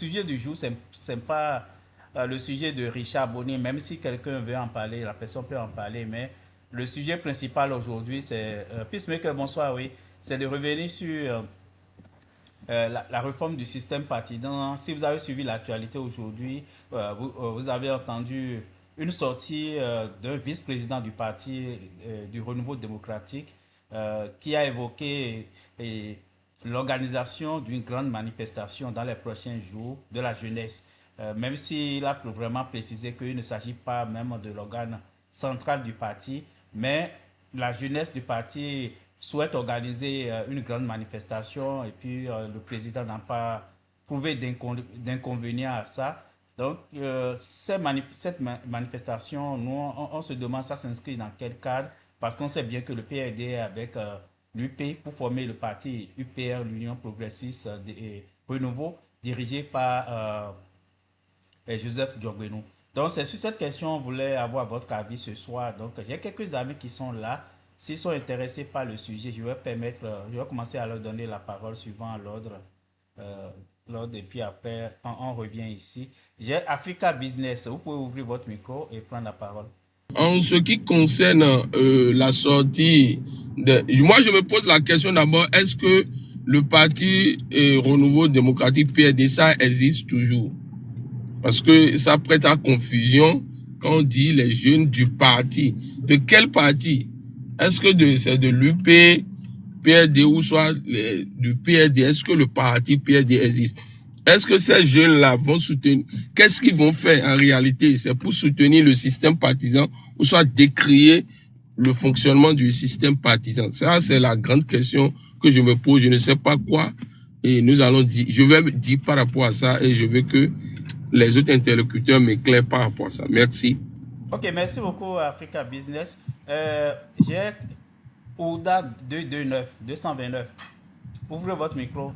sujet du jour, c'est pas le sujet de Richard Bonnet, même si quelqu'un veut en parler, la personne peut en parler, mais le sujet principal aujourd'hui, c'est Peacemaker, bonsoir, oui, c'est de revenir sur la réforme du système partisan. Si vous avez suivi l'actualité aujourd'hui, vous avez entendu une sortie d'un vice-président du parti du Renouveau démocratique qui a évoqué l'organisation d'une grande manifestation dans les prochains jours de la jeunesse. Même s'il a vraiment précisé qu'il ne s'agit pas même de l'organe central du parti, mais la jeunesse du parti souhaite organiser une grande manifestation et puis le président n'a pas trouvé d'inconvénient à ça. Donc, cette manifestation, nous, on se demande ça s'inscrit dans quel cadre, parce qu'on sait bien que le PRD est avec l'UP pour former le parti UPR, l'Union progressiste et Renouveau, dirigé par Joseph Diogbenou. Donc, c'est sur cette question, on voulait avoir votre avis ce soir. Donc, j'ai quelques amis qui sont là. S'ils sont intéressés par le sujet, je vais commencer à leur donner la parole suivant l'ordre et puis après, on revient ici. J'ai Africa Business. Vous pouvez ouvrir votre micro et prendre la parole. En ce qui concerne la sortie, moi je me pose la question d'abord, est-ce que le parti Renouveau démocratique PRD, ça existe toujours? Parce que ça prête à confusion quand on dit les jeunes du parti. De quel parti? Est-ce que c'est de l'UP, PRD ou soit du PRD? Est-ce que le parti PRD existe? Est-ce que ces jeunes-là vont soutenir? Qu'est-ce qu'ils vont faire en réalité? C'est pour soutenir le système partisan ou soit décrier le fonctionnement du système partisan? Ça, c'est la grande question que je me pose. Je ne sais pas quoi. Et nous allons dire, je vais dire par rapport à ça et je veux que les autres interlocuteurs m'éclairent par rapport à ça. Merci. Ok, merci beaucoup Africa Business. J'ai Ouda 229. Ouvrez votre micro.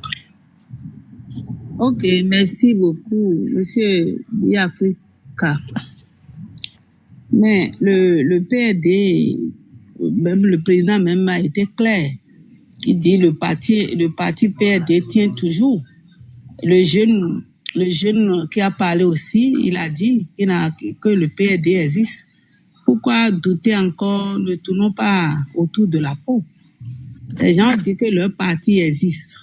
Ok, merci beaucoup, Monsieur Biafrika. Mais le PRD, même le président même a été clair. Il dit le parti PRD tient toujours. Le jeune qui a parlé aussi, il a dit que le PRD existe. Pourquoi douter encore? Ne tournons pas autour de la peau. Les gens disent que leur parti existe.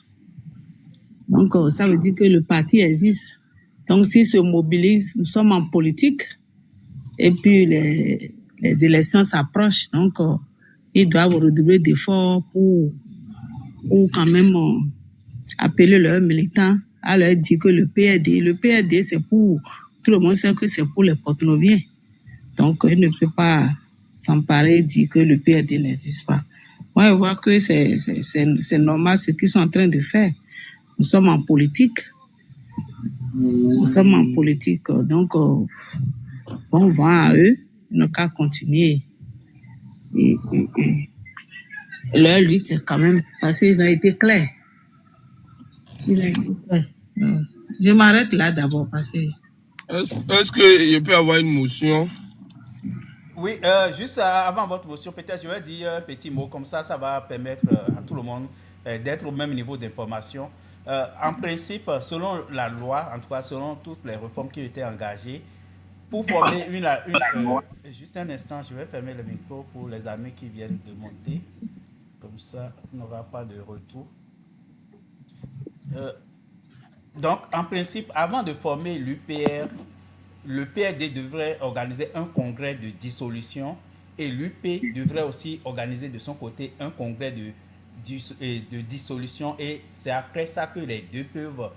Donc, ça veut dire que le parti existe. Donc, s'ils se mobilisent, nous sommes en politique. Et puis, les élections s'approchent. Donc, ils doivent redoubler d'efforts pour quand même appeler leurs militants à leur dire que le PRD, c'est pour... Tout le monde sait que c'est pour les Porte-Noviens. Donc, il ne peut pas s'emparer et dire que le PRD n'existe pas. Moi, je vois que c'est normal ce qu'ils sont en train de faire. Nous sommes en politique. Donc, bon vent à eux. Ils n'ont qu'à continuer. Et leur lutte, quand même, parce qu'ils ont été clairs. Je m'arrête là d'abord parce que... Est-ce que je peux avoir une motion? Oui, juste avant votre motion, peut-être je vais dire un petit mot, comme ça va permettre à tout le monde d'être au même niveau d'information. En principe, selon la loi, en tout cas selon toutes les réformes qui ont été engagées, pour former juste un instant, je vais fermer le micro pour les amis qui viennent de monter. Comme ça, il n'y aura pas de retour. Donc, en principe, avant de former l'UPR, le PRD devrait organiser un congrès de dissolution et l'UP devrait aussi organiser de son côté un congrès de dissolution, et c'est après ça que les deux peuvent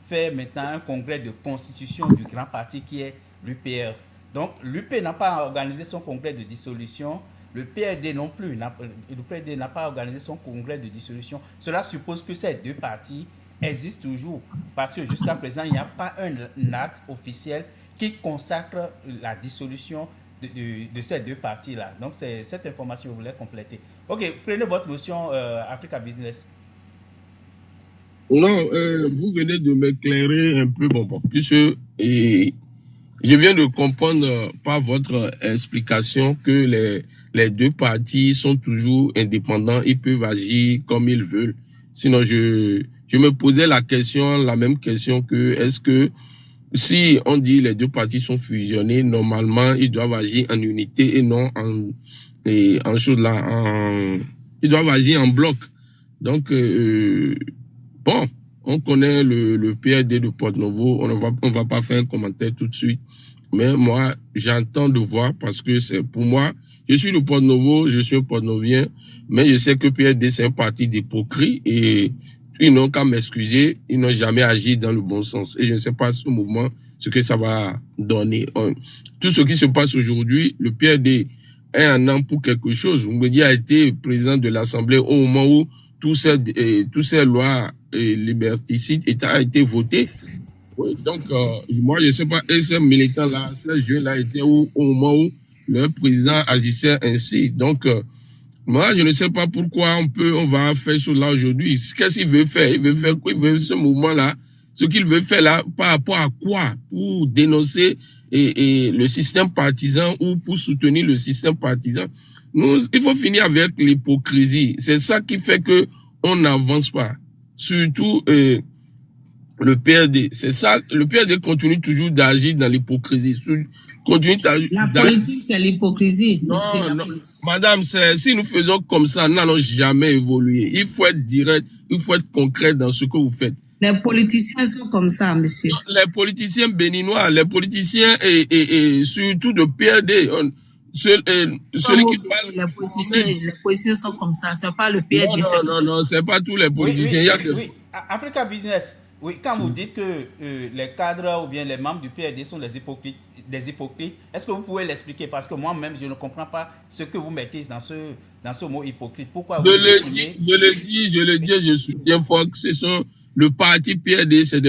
faire maintenant un congrès de constitution du grand parti qui est l'UPR. Donc l'UP n'a pas organisé son congrès de dissolution, le PRD non plus, le PRD n'a pas organisé son congrès de dissolution. Cela suppose que ces deux partis existent toujours, parce que jusqu'à présent, il n'y a pas un acte officiel qui consacre la dissolution de ces deux partis-là. Donc, c'est cette information que je voulais compléter. Ok, prenez votre motion Africa Business. Non, vous venez de m'éclairer un peu, puisque je viens de comprendre par votre explication que les deux partis sont toujours indépendants, ils peuvent agir comme ils veulent. Sinon, je je me posais la même question que, est-ce que si on dit les deux partis sont fusionnés, normalement, ils doivent agir en unité et non en chose là, ils doivent agir en bloc. Donc, bon, on connaît le PRD de Porto-Novo, on va pas faire un commentaire tout de suite. Mais moi, j'entends de voir parce que c'est pour moi, je suis de Porto-Novo, je suis un Porto-Novien, mais je sais que PRD c'est un parti d'hypocrite et ils n'ont qu'à m'excuser, ils n'ont jamais agi dans le bon sens. Et je ne sais pas ce mouvement, ce que ça va donner. Tout ce qui se passe aujourd'hui, le PRD est un an pour quelque chose. Mbedi a été président de l'Assemblée au moment où tous ces lois liberticides a été votées. Oui, donc, moi, je ne sais pas, et ces militants-là, ces jeunes-là étaient au moment où le président agissait ainsi. Donc, moi, je ne sais pas pourquoi on va faire cela aujourd'hui. Qu'est-ce qu'il veut faire? Il veut faire quoi? Il veut ce mouvement-là. Ce qu'il veut faire là, par rapport à quoi? Pour dénoncer le système partisan ou pour soutenir le système partisan. Il faut finir avec l'hypocrisie. C'est ça qui fait que on n'avance pas. Surtout, le PRD. C'est ça, le PRD continue toujours d'agir dans l'hypocrisie. La politique, c'est l'hypocrisie. Non, madame, si nous faisons comme ça, nous n'allons jamais évoluer. Il faut être direct, il faut être concret dans ce que vous faites. Les politiciens sont comme ça, monsieur. Les politiciens béninois, les politiciens et surtout de PRD. Celui qui parle. Les politiciens sont comme ça. C'est pas le PRD. Non, c'est pas tous les politiciens. Oui. Africa Business. Oui, quand vous dites que les cadres ou bien les membres du PRD sont des hypocrites, est-ce que vous pouvez l'expliquer? Parce que moi-même, je ne comprends pas ce que vous mettez dans ce mot hypocrite. Pourquoi je le dis, je soutiens Fox. Le parti PRD, c'est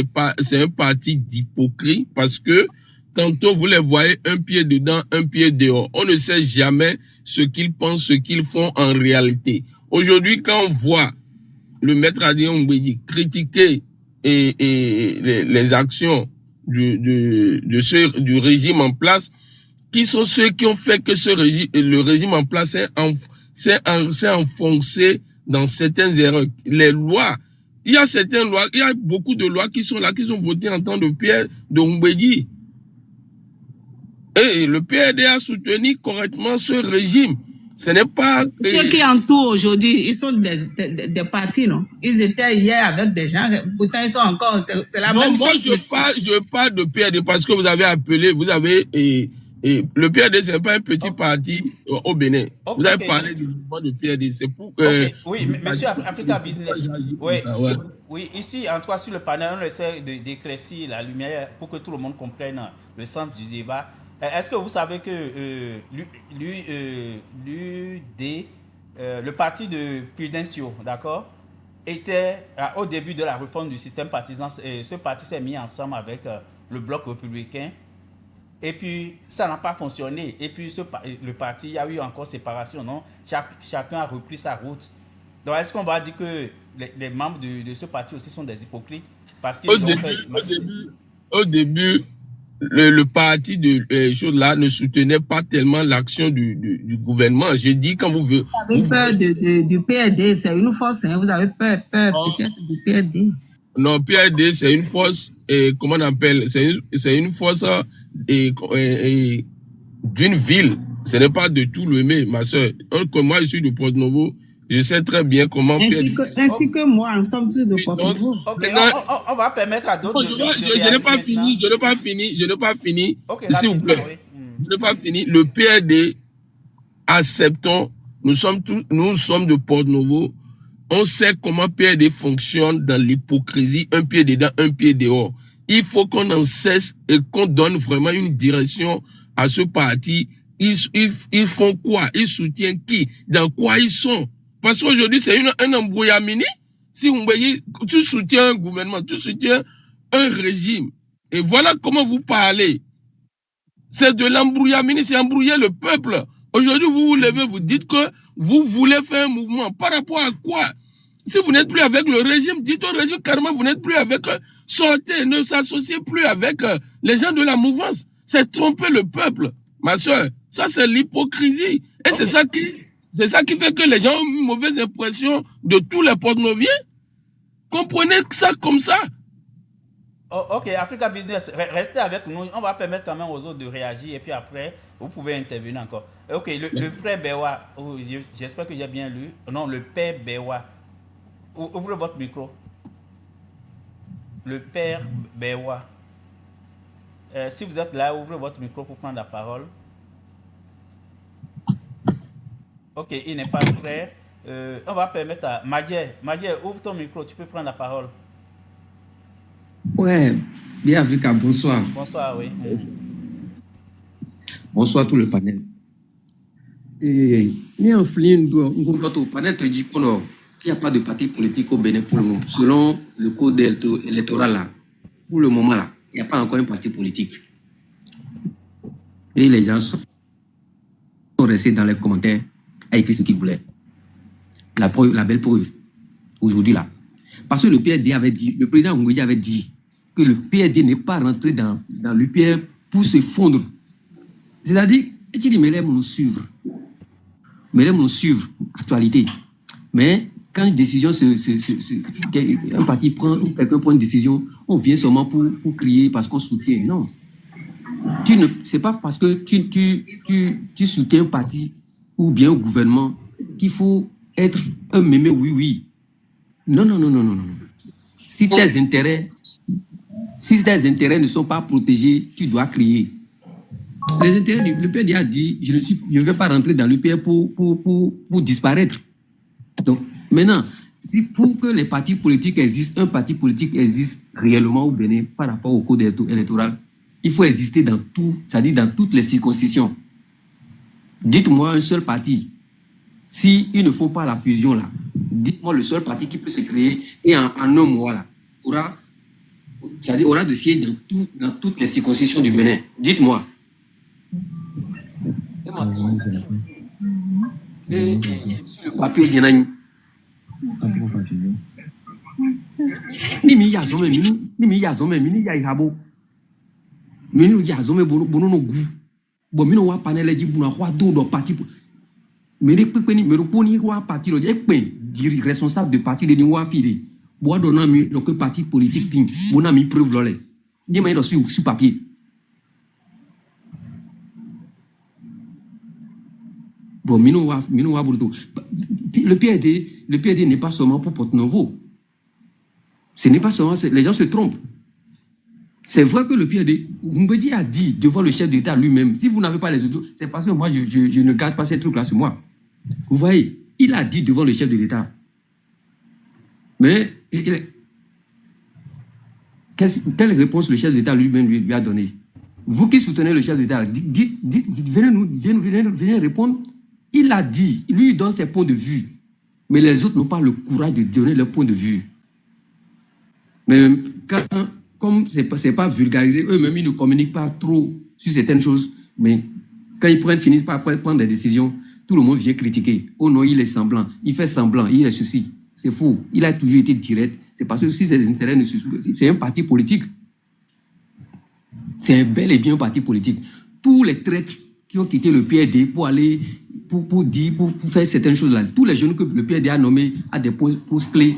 un parti d'hypocrite parce que tantôt vous les voyez un pied dedans, un pied dehors. On ne sait jamais ce qu'ils pensent, ce qu'ils font en réalité. Aujourd'hui, quand on voit le maître Adrien Mbedi critiquer les actions du régime en place, qui sont ceux qui ont fait que le régime en place s'est enfoncé dans certaines erreurs. Les lois, il y a beaucoup de lois qui sont là, qui sont votées en temps de Pierre de Mbedi. Et le PRD a soutenu correctement ce régime. Ce n'est pas... Ceux qui entourent aujourd'hui, ils sont des partis, non? Ils étaient hier avec des gens, pourtant ils sont encore... C'est la même chose. Moi, je parle de PRD parce que vous avez appelé, le PRD, ce n'est pas un petit parti au Bénin. Vous avez parlé du mouvement de PRD. C'est pour... oui, monsieur Africa Business. Oui, ici, en tout cas, sur le panel, on essaie d'éclaircir la lumière pour que tout le monde comprenne le sens du débat. Est-ce que vous savez que l'UD, le parti de Prudencio, d'accord, était au début de la réforme du système partisan, ce parti s'est mis ensemble avec le bloc républicain, et puis ça n'a pas fonctionné. Et puis le parti, il y a eu encore séparation, non? Chacun a repris sa route. Donc est-ce qu'on va dire que les membres de ce parti aussi sont des hypocrites? Parce qu'ils au début, le parti de choses là ne soutenait pas tellement l'action du gouvernement. Je dis quand vous voulez. Vous avez peur du PRD, c'est une force, hein? Vous avez peur peut-être du PRD. Non, PRD, c'est une force, comment on appelle, c'est une force d'une ville. Ce n'est pas de tout le mais, ma soeur. Comme moi, je suis de Porto-Novo, je sais très bien comment... Ainsi que moi, nous sommes tous de Porto-Novo. Ok, on va permettre à d'autres... Je n'ai pas fini, okay, s'il vous plaît. Oui. Je n'ai pas fini. Le PRD, acceptons, nous sommes de Porto-Novo, on sait comment PRD fonctionne dans l'hypocrisie, un pied dedans, un pied dehors. Il faut qu'on en cesse et qu'on donne vraiment une direction à ce parti. Ils font quoi? Ils soutiennent qui? Dans quoi ils sont? Parce qu'aujourd'hui, c'est un embrouillamini. Si vous voyez, tu soutiens un gouvernement, tu soutiens un régime. Et voilà comment vous parlez. C'est de l'embrouillamini, c'est embrouiller le peuple. Aujourd'hui, vous vous levez, vous dites que vous voulez faire un mouvement. Par rapport à quoi? Si vous n'êtes plus avec le régime, dites au régime carrément, vous n'êtes plus avec eux. Sortez, ne s'associez plus avec les gens de la mouvance. C'est tromper le peuple, ma soeur. Ça, c'est l'hypocrisie. Et c'est ça qui fait que les gens ont une mauvaise impression de tous les Porto-Noviens. Comprenez ça comme ça. Oh, ok, Africa Business, restez avec nous. On va permettre quand même aux autres de réagir et puis après, vous pouvez intervenir encore. Ok, le frère Bewa, oh, j'espère que j'ai bien lu. Non, le père Bewa. Ouvrez votre micro. Le père Bewa. Si vous êtes là, ouvrez votre micro pour prendre la parole. Ok, il n'est pas prêt. On va permettre à Madjer. Madjer, ouvre ton micro, tu peux prendre la parole. Ouais, bien Africa, bonsoir. Bonsoir, oui. Bonsoir tout le panel. Et ni un flin au panel te dit qu'il n'y a pas de parti politique au Bénin pour le moment. Selon le code électoral là, pour le moment là, il n'y a pas encore un parti politique. Et les gens sont restés dans les commentaires à écrire ce qu'ils voulaient. La belle preuve, aujourd'hui là. Parce que le PRD avait dit, le président Ngouji avait dit que le PRD n'est pas rentré dans l'UPR pour se fondre. C'est-à-dire, et tu dis, mais les nous suivre. Mais les nous suivre, actualité. Mais quand une décision, un parti prend, ou quelqu'un prend une décision, on vient seulement pour crier parce qu'on soutient. Non. C'est pas parce que tu soutiens un parti ou bien un gouvernement qu'il faut être un mémé oui. Non. Si tes intérêts ne sont pas protégés, tu dois crier. Les intérêts du l'UPR a dit, je ne vais pas rentrer dans l'UPR pour disparaître. Donc, maintenant, pour que les partis politiques existent, un parti politique existe réellement au Bénin par rapport au code électoral, il faut exister dans tout, c'est-à-dire dans toutes les circonscriptions. Dites-moi un seul parti. Si ils ne font pas la fusion là, dites-moi le seul parti qui peut se créer et en un mois là, aura de sièges dans toutes les circonscriptions du Bénin. Dites-moi. Et sur le papier, il y en a une. Mimi yazome ya ihabo. Mimi yazome bono no gu. Bon mino wa panel ji buna wa do parti. Mais les poni wa parti le dire responsable de parti de ni wa fili. Bois donnant mi le que parti politique ting. Bona mi preuve lolé. Ni ma sur papier. Bon, le PRD n'est pas seulement pour Porto-Novo. Ce n'est pas seulement, les gens se trompent. C'est vrai que le PRD, Mbedi a dit devant le chef d'État lui-même, si vous n'avez pas les autres, c'est parce que moi, je ne garde pas ces trucs-là sur moi. Vous voyez, il a dit devant le chef de l'État. Mais, quelle réponse le chef d'État lui-même lui a donné? Vous qui soutenez le chef d'État, venez répondre. Il a dit, lui il donne ses points de vue, mais les autres n'ont pas le courage de donner leur point de vue. Mais comme ce n'est pas vulgarisé, eux-mêmes ils ne communiquent pas trop sur certaines choses, mais quand ils finissent par prendre des décisions, tout le monde vient critiquer. Oh non, il est semblant, il fait semblant, il est ceci. C'est faux, il a toujours été direct. C'est parce que si ses intérêts ne se... C'est un parti politique. C'est un bel et bien parti politique. Tous les traîtres qui ont quitté le PRD pour aller... Pour faire certaines choses là. Tous les jeunes que le PRD a nommés à des postes clés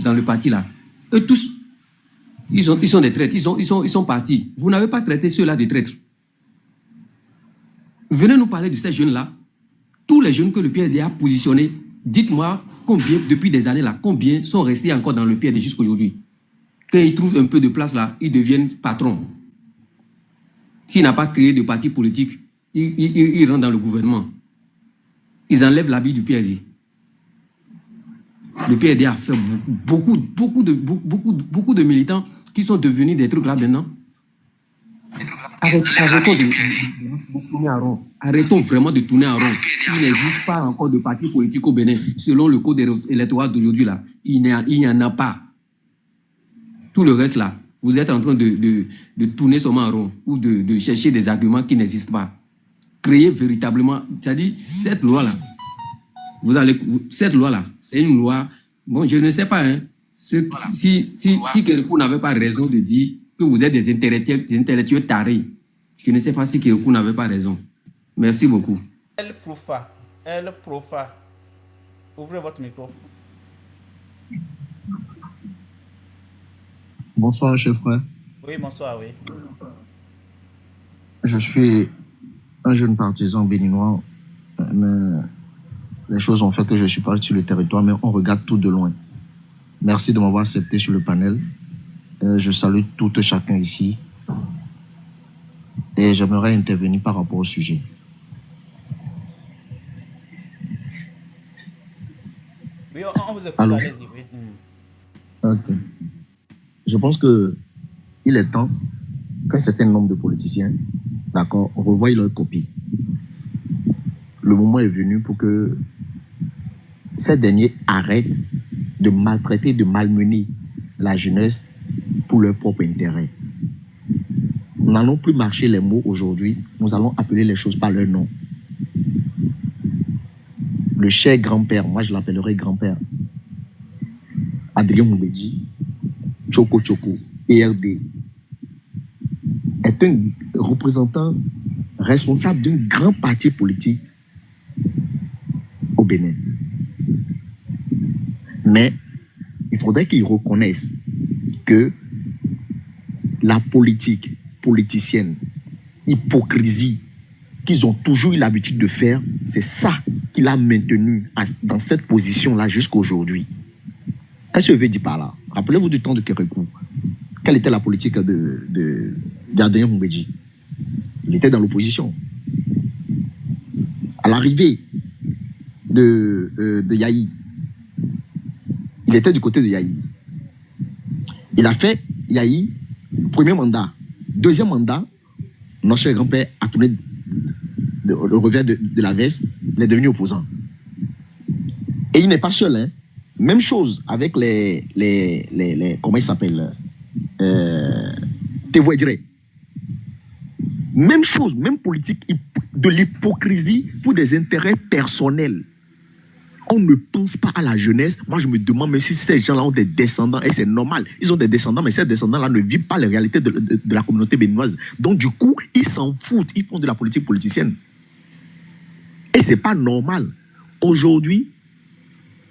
dans le parti là. Eux tous, ils sont des traîtres, ils sont partis. Vous n'avez pas traité ceux-là de traîtres. Venez nous parler de ces jeunes-là. Tous les jeunes que le PRD a positionnés, dites-moi combien, depuis des années là, combien sont restés encore dans le PRD jusqu'à aujourd'hui. Quand ils trouvent un peu de place là, ils deviennent patrons. S'il n'a pas créé de parti politique, ils rentrent dans le gouvernement. Ils enlèvent l'habit du PRD. Le PRD a fait beaucoup de militants qui sont devenus des trucs là maintenant. Arrêtons de tourner en rond. Arrêtons vraiment de tourner en rond. Il n'existe pas encore de parti politique au Bénin. Selon le code électoral d'aujourd'hui, là, il n'y en a pas. Tout le reste là, vous êtes en train de tourner seulement en rond ou de chercher des arguments qui n'existent pas. Créer véritablement, c'est-à-dire cette loi-là, cette loi-là, c'est une loi, bon, je ne sais pas, hein, si quelqu'un n'avait pas raison de dire que vous êtes des intellectuels tarés, je ne sais pas si quelqu'un n'avait pas raison. Merci beaucoup. El Profa, ouvrez votre micro. Bonsoir, chef frère. Oui, bonsoir, oui. Je suis un jeune partisan béninois, mais les choses ont fait que je suis parti sur le territoire, mais on regarde tout de loin. Merci de m'avoir accepté sur le panel. Je salue tout et chacun ici. Et j'aimerais intervenir par rapport au sujet. Oui, on vous écoute, Allô? allez-y, oui. Ok. Je pense que il est temps qu'un certain nombre de politiciens, d'accord, revoient leur copie. Le moment est venu pour que ces derniers arrêtent de maltraiter, de malmener la jeunesse pour leur propre intérêt. Nous n'allons plus marcher les mots aujourd'hui, nous allons appeler les choses par leur nom. Le cher grand-père, moi je l'appellerai grand-père, Adrien Moubedji, Choco Choco, ERD, est un représentant responsable d'un grand parti politique au Bénin. Mais il faudrait qu'ils reconnaissent que la politique politicienne, hypocrisie qu'ils ont toujours eu l'habitude de faire, c'est ça qui l'a maintenu dans cette position-là jusqu'à aujourd'hui. Qu'est-ce que je veux dire par là? Rappelez-vous du temps de Kérékou. Quelle était la politique d'Adrien Moubedji? Il était dans l'opposition. À l'arrivée de Yahi, il était du côté de Yahi. Il a fait Yahi, premier mandat. Deuxième mandat, notre cher grand-père a tourné le revers de la veste, il est devenu opposant. Et il n'est pas seul, hein. Même chose avec les comment il s'appelle, Tevoidjire. Même chose, même politique de l'hypocrisie pour des intérêts personnels. On ne pense pas à la jeunesse. Moi, je me demande même si ces gens-là ont des descendants, et c'est normal. Ils ont des descendants, mais ces descendants-là ne vivent pas les réalités de la communauté béninoise. Donc, du coup, ils s'en foutent. Ils font de la politique politicienne. Et c'est pas normal. Aujourd'hui,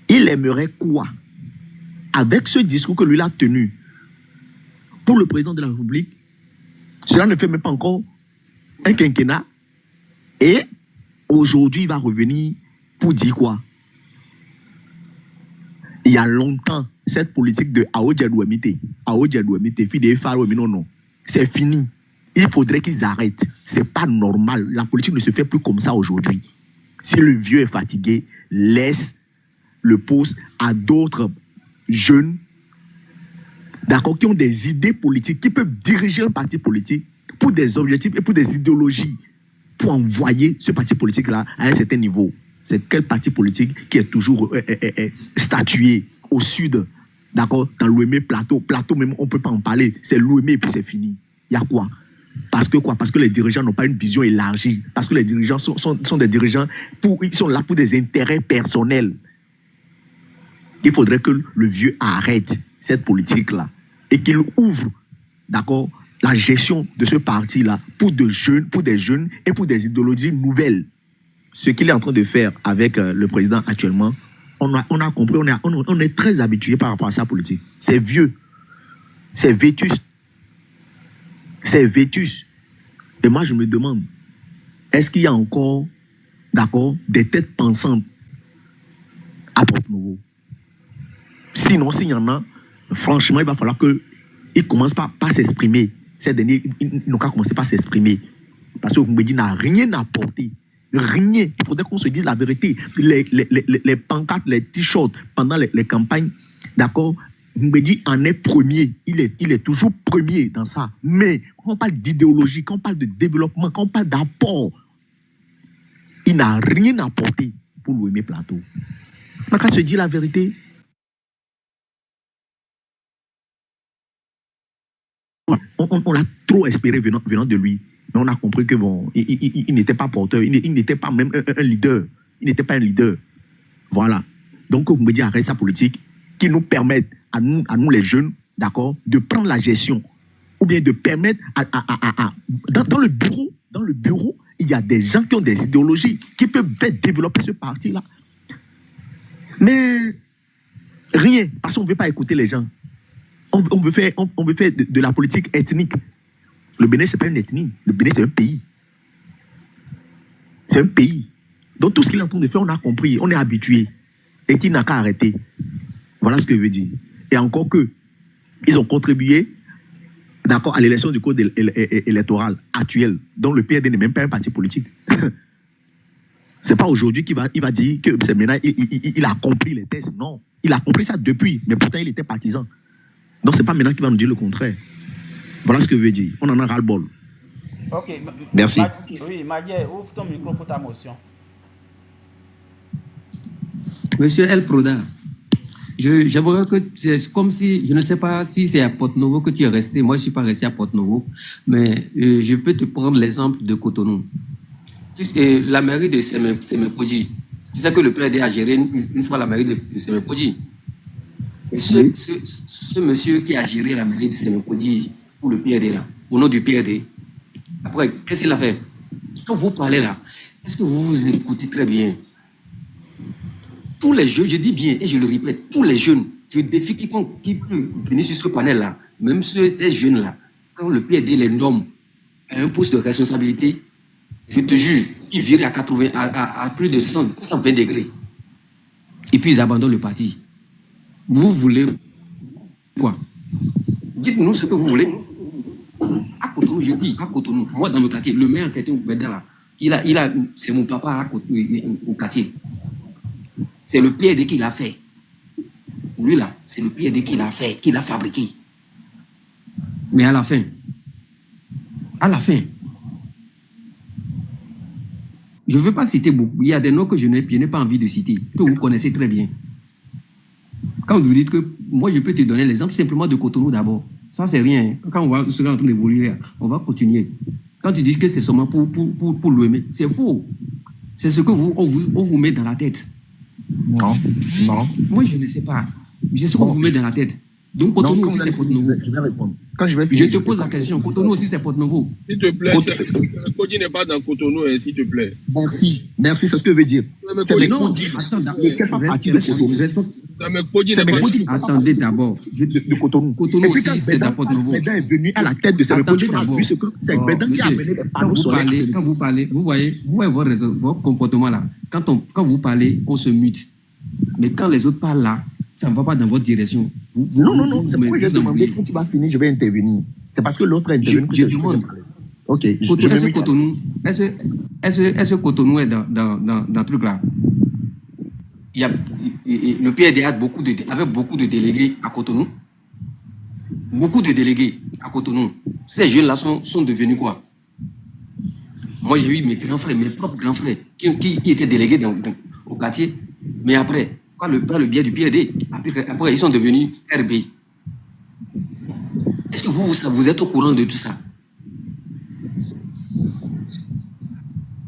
il aimerait quoi? Avec ce discours que lui a tenu pour le président de la République, cela ne fait même pas encore un quinquennat. Et aujourd'hui, il va revenir pour dire quoi? Il y a longtemps, cette politique de Aodjadouemite, Fide Faro, non, c'est fini. Il faudrait qu'ils arrêtent. C'est pas normal. La politique ne se fait plus comme ça aujourd'hui. Si le vieux est fatigué, laisse le poste à d'autres jeunes, d'accord, qui ont des idées politiques, qui peuvent diriger un parti politique pour des objectifs et pour des idéologies, pour envoyer ce parti politique-là à un certain niveau. C'est quel parti politique qui est toujours statué au sud, d'accord, dans l'Ouémé Plateau. Plateau, même, on ne peut pas en parler. C'est l'Ouémé et puis c'est fini. Il y a quoi? Parce que quoi? Parce que les dirigeants n'ont pas une vision élargie. Parce que les dirigeants sont des dirigeants, ils sont là pour des intérêts personnels. Il faudrait que le vieux arrête cette politique-là et qu'il ouvre, d'accord, la gestion de ce parti-là pour des jeunes et pour des idéologies nouvelles. Ce qu'il est en train de faire avec le président actuellement, on a compris, on est très habitué par rapport à sa politique. C'est vieux, c'est vétuste. C'est vétuste. Et moi, je me demande, est-ce qu'il y a encore, d'accord, des têtes pensantes à Porte-Nouveau? Sinon, s'il y en a, franchement, il va falloir qu'ils ne commencent pas à s'exprimer. Ces derniers, ils n'ont qu'à commencer par s'exprimer. Parce que Moubedji n'a rien apporté. Rien. Il faudrait qu'on se dise la vérité. Les pancartes, les t-shirts pendant les campagnes, d'accord, Moubedji en est premier. Il est toujours premier dans ça. Mais quand on parle d'idéologie, quand on parle de développement, quand on parle d'apport, il n'a rien apporté pour l'Ouémé Plateau. On n'a qu'à se dire la vérité. On l'a trop espéré venant de lui. Mais on a compris que bon, il n'était pas porteur, il n'était pas même un leader. Il n'était pas un leader. Voilà. Donc, on me dit arrête sa politique qui nous permette à nous les jeunes, d'accord, de prendre la gestion. Ou bien de permettre dans le bureau, il y a des gens qui ont des idéologies qui peuvent développer ce parti-là. Mais rien, parce qu'on ne veut pas écouter les gens. on veut faire de la politique ethnique. Le Bénin, ce n'est pas une ethnie. Le Bénin, c'est un pays. C'est un pays. Donc tout ce qu'il est en train de faire, on a compris, on est habitué. Et qui n'a qu'à arrêter. Voilà ce que je veux dire. Et encore que, ils ont contribué, d'accord, à l'élection du code électoral actuel, dont le PRD n'est même pas un parti politique. C'est pas aujourd'hui qu'il va dire que c'est maintenant, il a compris les tests. Non, il a compris ça depuis, mais pourtant il était partisan. Donc c'est pas maintenant qu'il va nous dire le contraire. Voilà ce que je veux dire. On en a ras-le-bol. Ok. Merci. Oui, Madier, ouvre ton micro pour ta motion. Monsieur El Proda, j'aimerais que c'est comme si, je ne sais pas si c'est à Porto-Novo que tu es resté. Moi, je ne suis pas resté à Porto-Novo, mais je peux te prendre l'exemple de Cotonou. Et la mairie de Sémépodji, tu sais que le PRD a géré une fois la mairie de Sémépodji. Et ce monsieur qui a géré la mairie de Sémépodji pour le PRD, là, au nom du PRD, après, qu'est-ce qu'il a fait? Quand vous parlez là, est-ce que vous vous écoutez très bien? Tous les jeunes, je dis bien et je le répète, tous les jeunes, je défie quiconque qui peut venir sur ce panel-là, même ces jeunes-là, quand le PRD les nomme à un poste de responsabilité, je te jure, ils virent à plus de 120 degrés. Et puis ils abandonnent le parti. Vous voulez quoi? Dites-nous ce que vous voulez. À Cotonou, je dis, à Cotonou, moi dans le quartier, le maire qui était au Bédin là, c'est mon papa au quartier. C'est le PRD qui l'a fait. Lui là, c'est le PRD qui l'a fait, qui l'a fabriqué. Mais à la fin, je ne veux pas citer beaucoup. Il y a des noms que je n'ai pas envie de citer, que vous connaissez très bien. Quand vous dites que moi je peux te donner l'exemple simplement de Cotonou d'abord. Ça c'est rien. Quand on sera en train d'évoluer, on va continuer. Quand tu dis que c'est seulement pour l'OM, c'est faux. C'est ce que on vous met dans la tête. Non. Moi je ne sais pas. Je sais ce qu'on vous met dans la tête. Donc Cotonou aussi c'est Porto-Novo. Je vais répondre. Quand je vais finir, je te pose la question. Cotonou aussi c'est Porto-Novo. S'il te plaît, Sémépodji n'est pas dans Cotonou, s'il te plaît. Merci, c'est ce que je veux dire. Sémépodji ne fait pas partie de Cotonou. Sémépodji Attendez d'abord. De Cotonou. Cotonou aussi c'est dans Porto-Novo. Bédin est venu à la tête de Sémépodji. On a vu ce que c'est Bédin qui a amené les panneaux solaires. Quand vous parlez, vous voyez votre comportement là. Quand vous parlez, on se mute. Mais quand les autres parlent là, ça ne va pas dans votre direction. Non, c'est pourquoi j'ai demandé quand tu vas finir, je vais intervenir. C'est parce que l'autre intervient que je demande. Ok, est-ce que Cotonou est dans le truc là? Le PRD avait beaucoup de délégués à Cotonou. Beaucoup de délégués à Cotonou. Ces jeunes-là sont devenus quoi? Moi, j'ai eu mes propres grands frères qui étaient délégués au quartier. Mais après, par le biais du PRD, après ils sont devenus RB. Est-ce que vous êtes au courant de tout ça?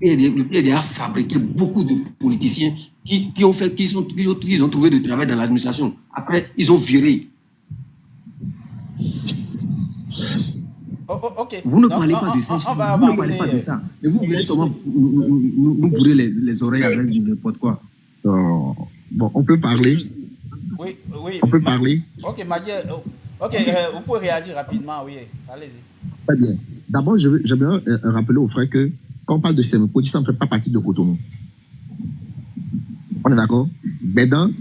Le PRD a fabriqué beaucoup de politiciens qui ont trouvé du travail dans l'administration. Après, ils ont viré. Ok. Vous ne parlez pas de ça. Vous ne parlez pas de ça. Et vous voulez seulement nous brûler les oreilles avec n'importe quoi. Bon, on peut parler. Oui. On peut parler. Ok, Madier. Ok, vous pouvez réagir rapidement, oui. Allez-y. Très bien. D'abord, j'aimerais rappeler aux frères que quand on parle de Sémépodji, ça ne fait pas partie de Cotonou. On est d'accord?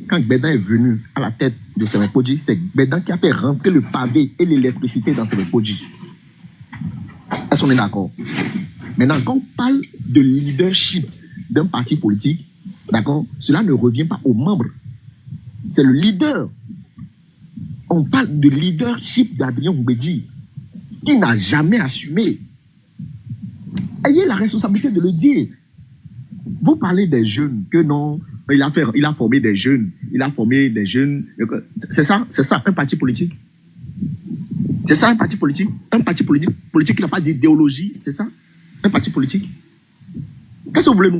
Quand Bédin est venu à la tête de Sémépodji, c'est Bédin qui a fait rentrer le pavé et l'électricité dans Sémépodji. Est-ce qu'on est d'accord? Maintenant, quand on parle de leadership d'un parti politique, d'accord, cela ne revient pas aux membres. C'est le leader. On parle de leadership d'Adrien Mbedji, qui n'a jamais assumé. Ayez la responsabilité de le dire. Vous parlez des jeunes, que non, il a formé des jeunes. C'est ça un parti politique? C'est ça un parti politique? Un parti politique qui n'a pas d'idéologie, c'est ça? Un parti politique? Qu'est-ce que vous voulez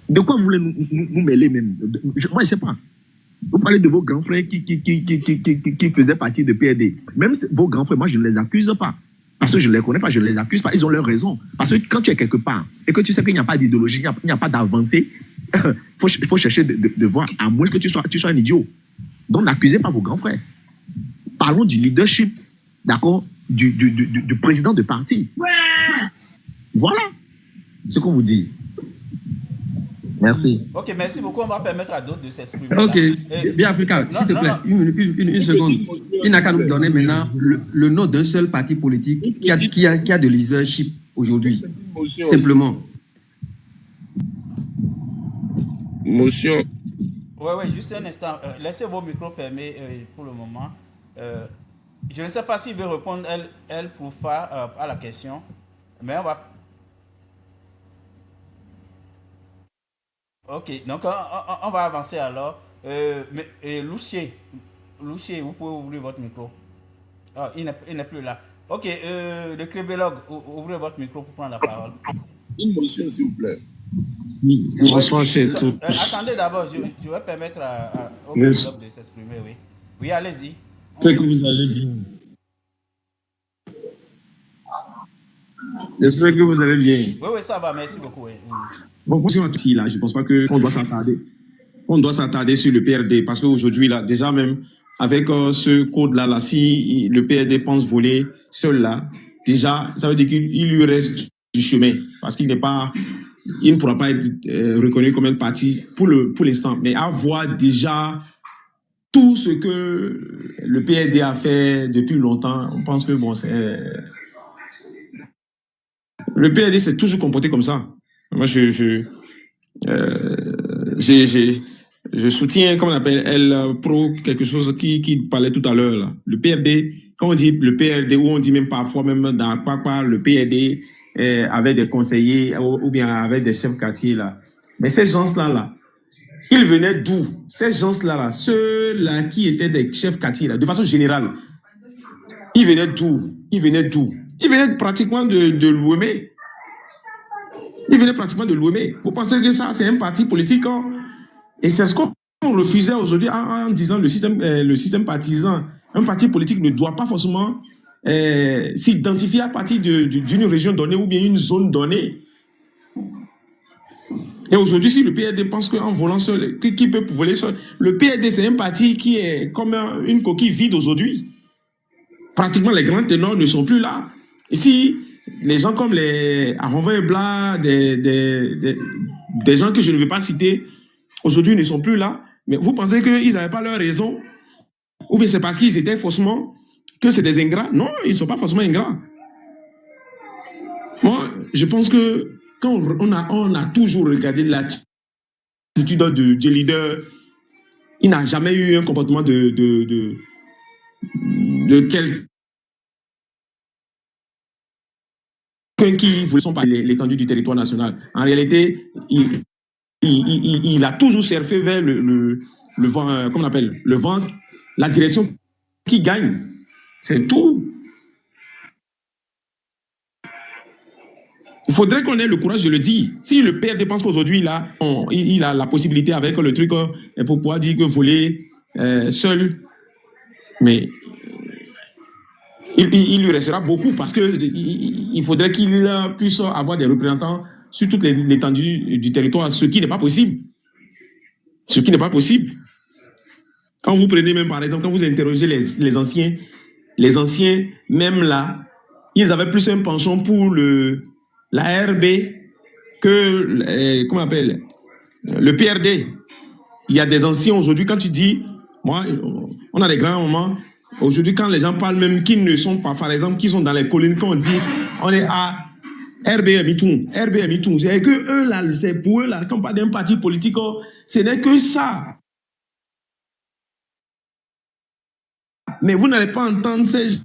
de quoi vous voulez nous mêler même? Moi, je ne sais pas. Vous parlez de vos grands frères qui faisaient partie de PRD. Même vos grands frères, moi, je ne les accuse pas. Parce que je ne les connais pas, je ne les accuse pas. Ils ont leur raison. Parce que quand tu es quelque part et que tu sais qu'il n'y a pas d'idéologie, il n'y a pas d'avancée, il faut chercher de voir, à moins que tu sois un idiot. Donc, n'accusez pas vos grands frères. Parlons du leadership, d'accord, du président de parti. Voilà ce qu'on vous dit. Merci. Ok, merci beaucoup. On va permettre à d'autres de s'exprimer. Ok, bien Africa, s'il te plaît, une seconde. Il n'a qu'à nous donner maintenant le nom d'un seul parti politique qui a de leadership aujourd'hui. Simplement. Motion. Oui, juste un instant. Laissez vos micros fermés pour le moment. Je ne sais pas s'il veut répondre, elle Proufa, à la question. Mais on va... Ok, donc on va avancer alors. Louché, vous pouvez ouvrir votre micro. Ah, il n'est plus là. Ok, le crébélogue, ouvrez votre micro pour prendre la parole. Une motion, s'il vous plaît. Bonsoir, attendez d'abord, je vais permettre au crébélogue de s'exprimer, oui. Oui, allez-y. J'espère que vous allez bien. J'espère que vous allez bien. Oui, ça va, merci beaucoup. Oui. Bon, ici, là, je ne pense pas qu'on doit s'attarder. On doit s'attarder sur le PRD parce qu'aujourd'hui, là, déjà même, avec ce code-là, là, si le PRD pense voler seul, là, déjà, ça veut dire qu'il lui reste du chemin parce qu'il ne pourra pas être reconnu comme un parti pour l'instant. Mais avoir déjà tout ce que le PRD a fait depuis longtemps, on pense que, bon, le PRD s'est toujours comporté comme ça. Moi, je soutiens, comment on appelle, elle pro quelque chose qui parlait tout à l'heure là. Le PRD, quand on dit le PRD, ou on dit même parfois même dans quoi le PRD avec des conseillers ou bien avec des chefs quartiers là. Mais ces gens-là, ils venaient d'où? Ces gens-là, ceux-là qui étaient des chefs quartiers là, de façon générale, ils venaient d'où? Ils venaient pratiquement de l'Ouémé. Ils venaient pratiquement de l'Ouémé. Vous pensez que ça, c'est un parti politique? Et c'est ce qu'on refusait aujourd'hui en disant le système partisan. Un parti politique ne doit pas forcément s'identifier à partir d'une région donnée ou bien une zone donnée. Et aujourd'hui, si le PRD pense qu'en volant seul, qui peut voler seul, le PRD, c'est un parti qui est comme une coquille vide aujourd'hui. Pratiquement, les grands ténors ne sont plus là. Et si les gens comme les Aronva Blas, des gens que je ne vais pas citer, aujourd'hui ne sont plus là, mais vous pensez qu'ils n'avaient pas leur raison? Ou bien c'est parce qu'ils étaient faussement, que c'est des ingrats? Non, ils ne sont pas forcément ingrats. Moi, je pense que quand on a toujours regardé l'attitude du leader, il n'a jamais eu un comportement de quelqu'un qui voulait son l'étendue du territoire national. En réalité, il a toujours surfé vers le vent, comment on appelle, le vent, la direction qui gagne. C'est tout. Il faudrait qu'on ait le courage de le dire. Si le PRD pense qu'aujourd'hui, là, il a la possibilité avec le truc pour pouvoir dire que voler seul, mais il lui restera beaucoup parce qu'il faudrait qu'il puisse avoir des représentants sur toute l'étendue du territoire, ce qui n'est pas possible. Ce qui n'est pas possible. Quand vous prenez même, par exemple, quand vous interrogez les anciens, même là, ils avaient plus un penchant pour la RB que, comment on appelle, le PRD. Il y a des anciens aujourd'hui, quand tu dis, moi, on a des grands moments, aujourd'hui, quand les gens parlent même qui ne sont pas, par exemple, qui sont dans les collines, quand on dit, on est à RB Mitou, c'est que eux, là, c'est pour eux, là, quand on parle d'un parti politique, ce n'est que ça. Mais vous n'allez pas entendre ces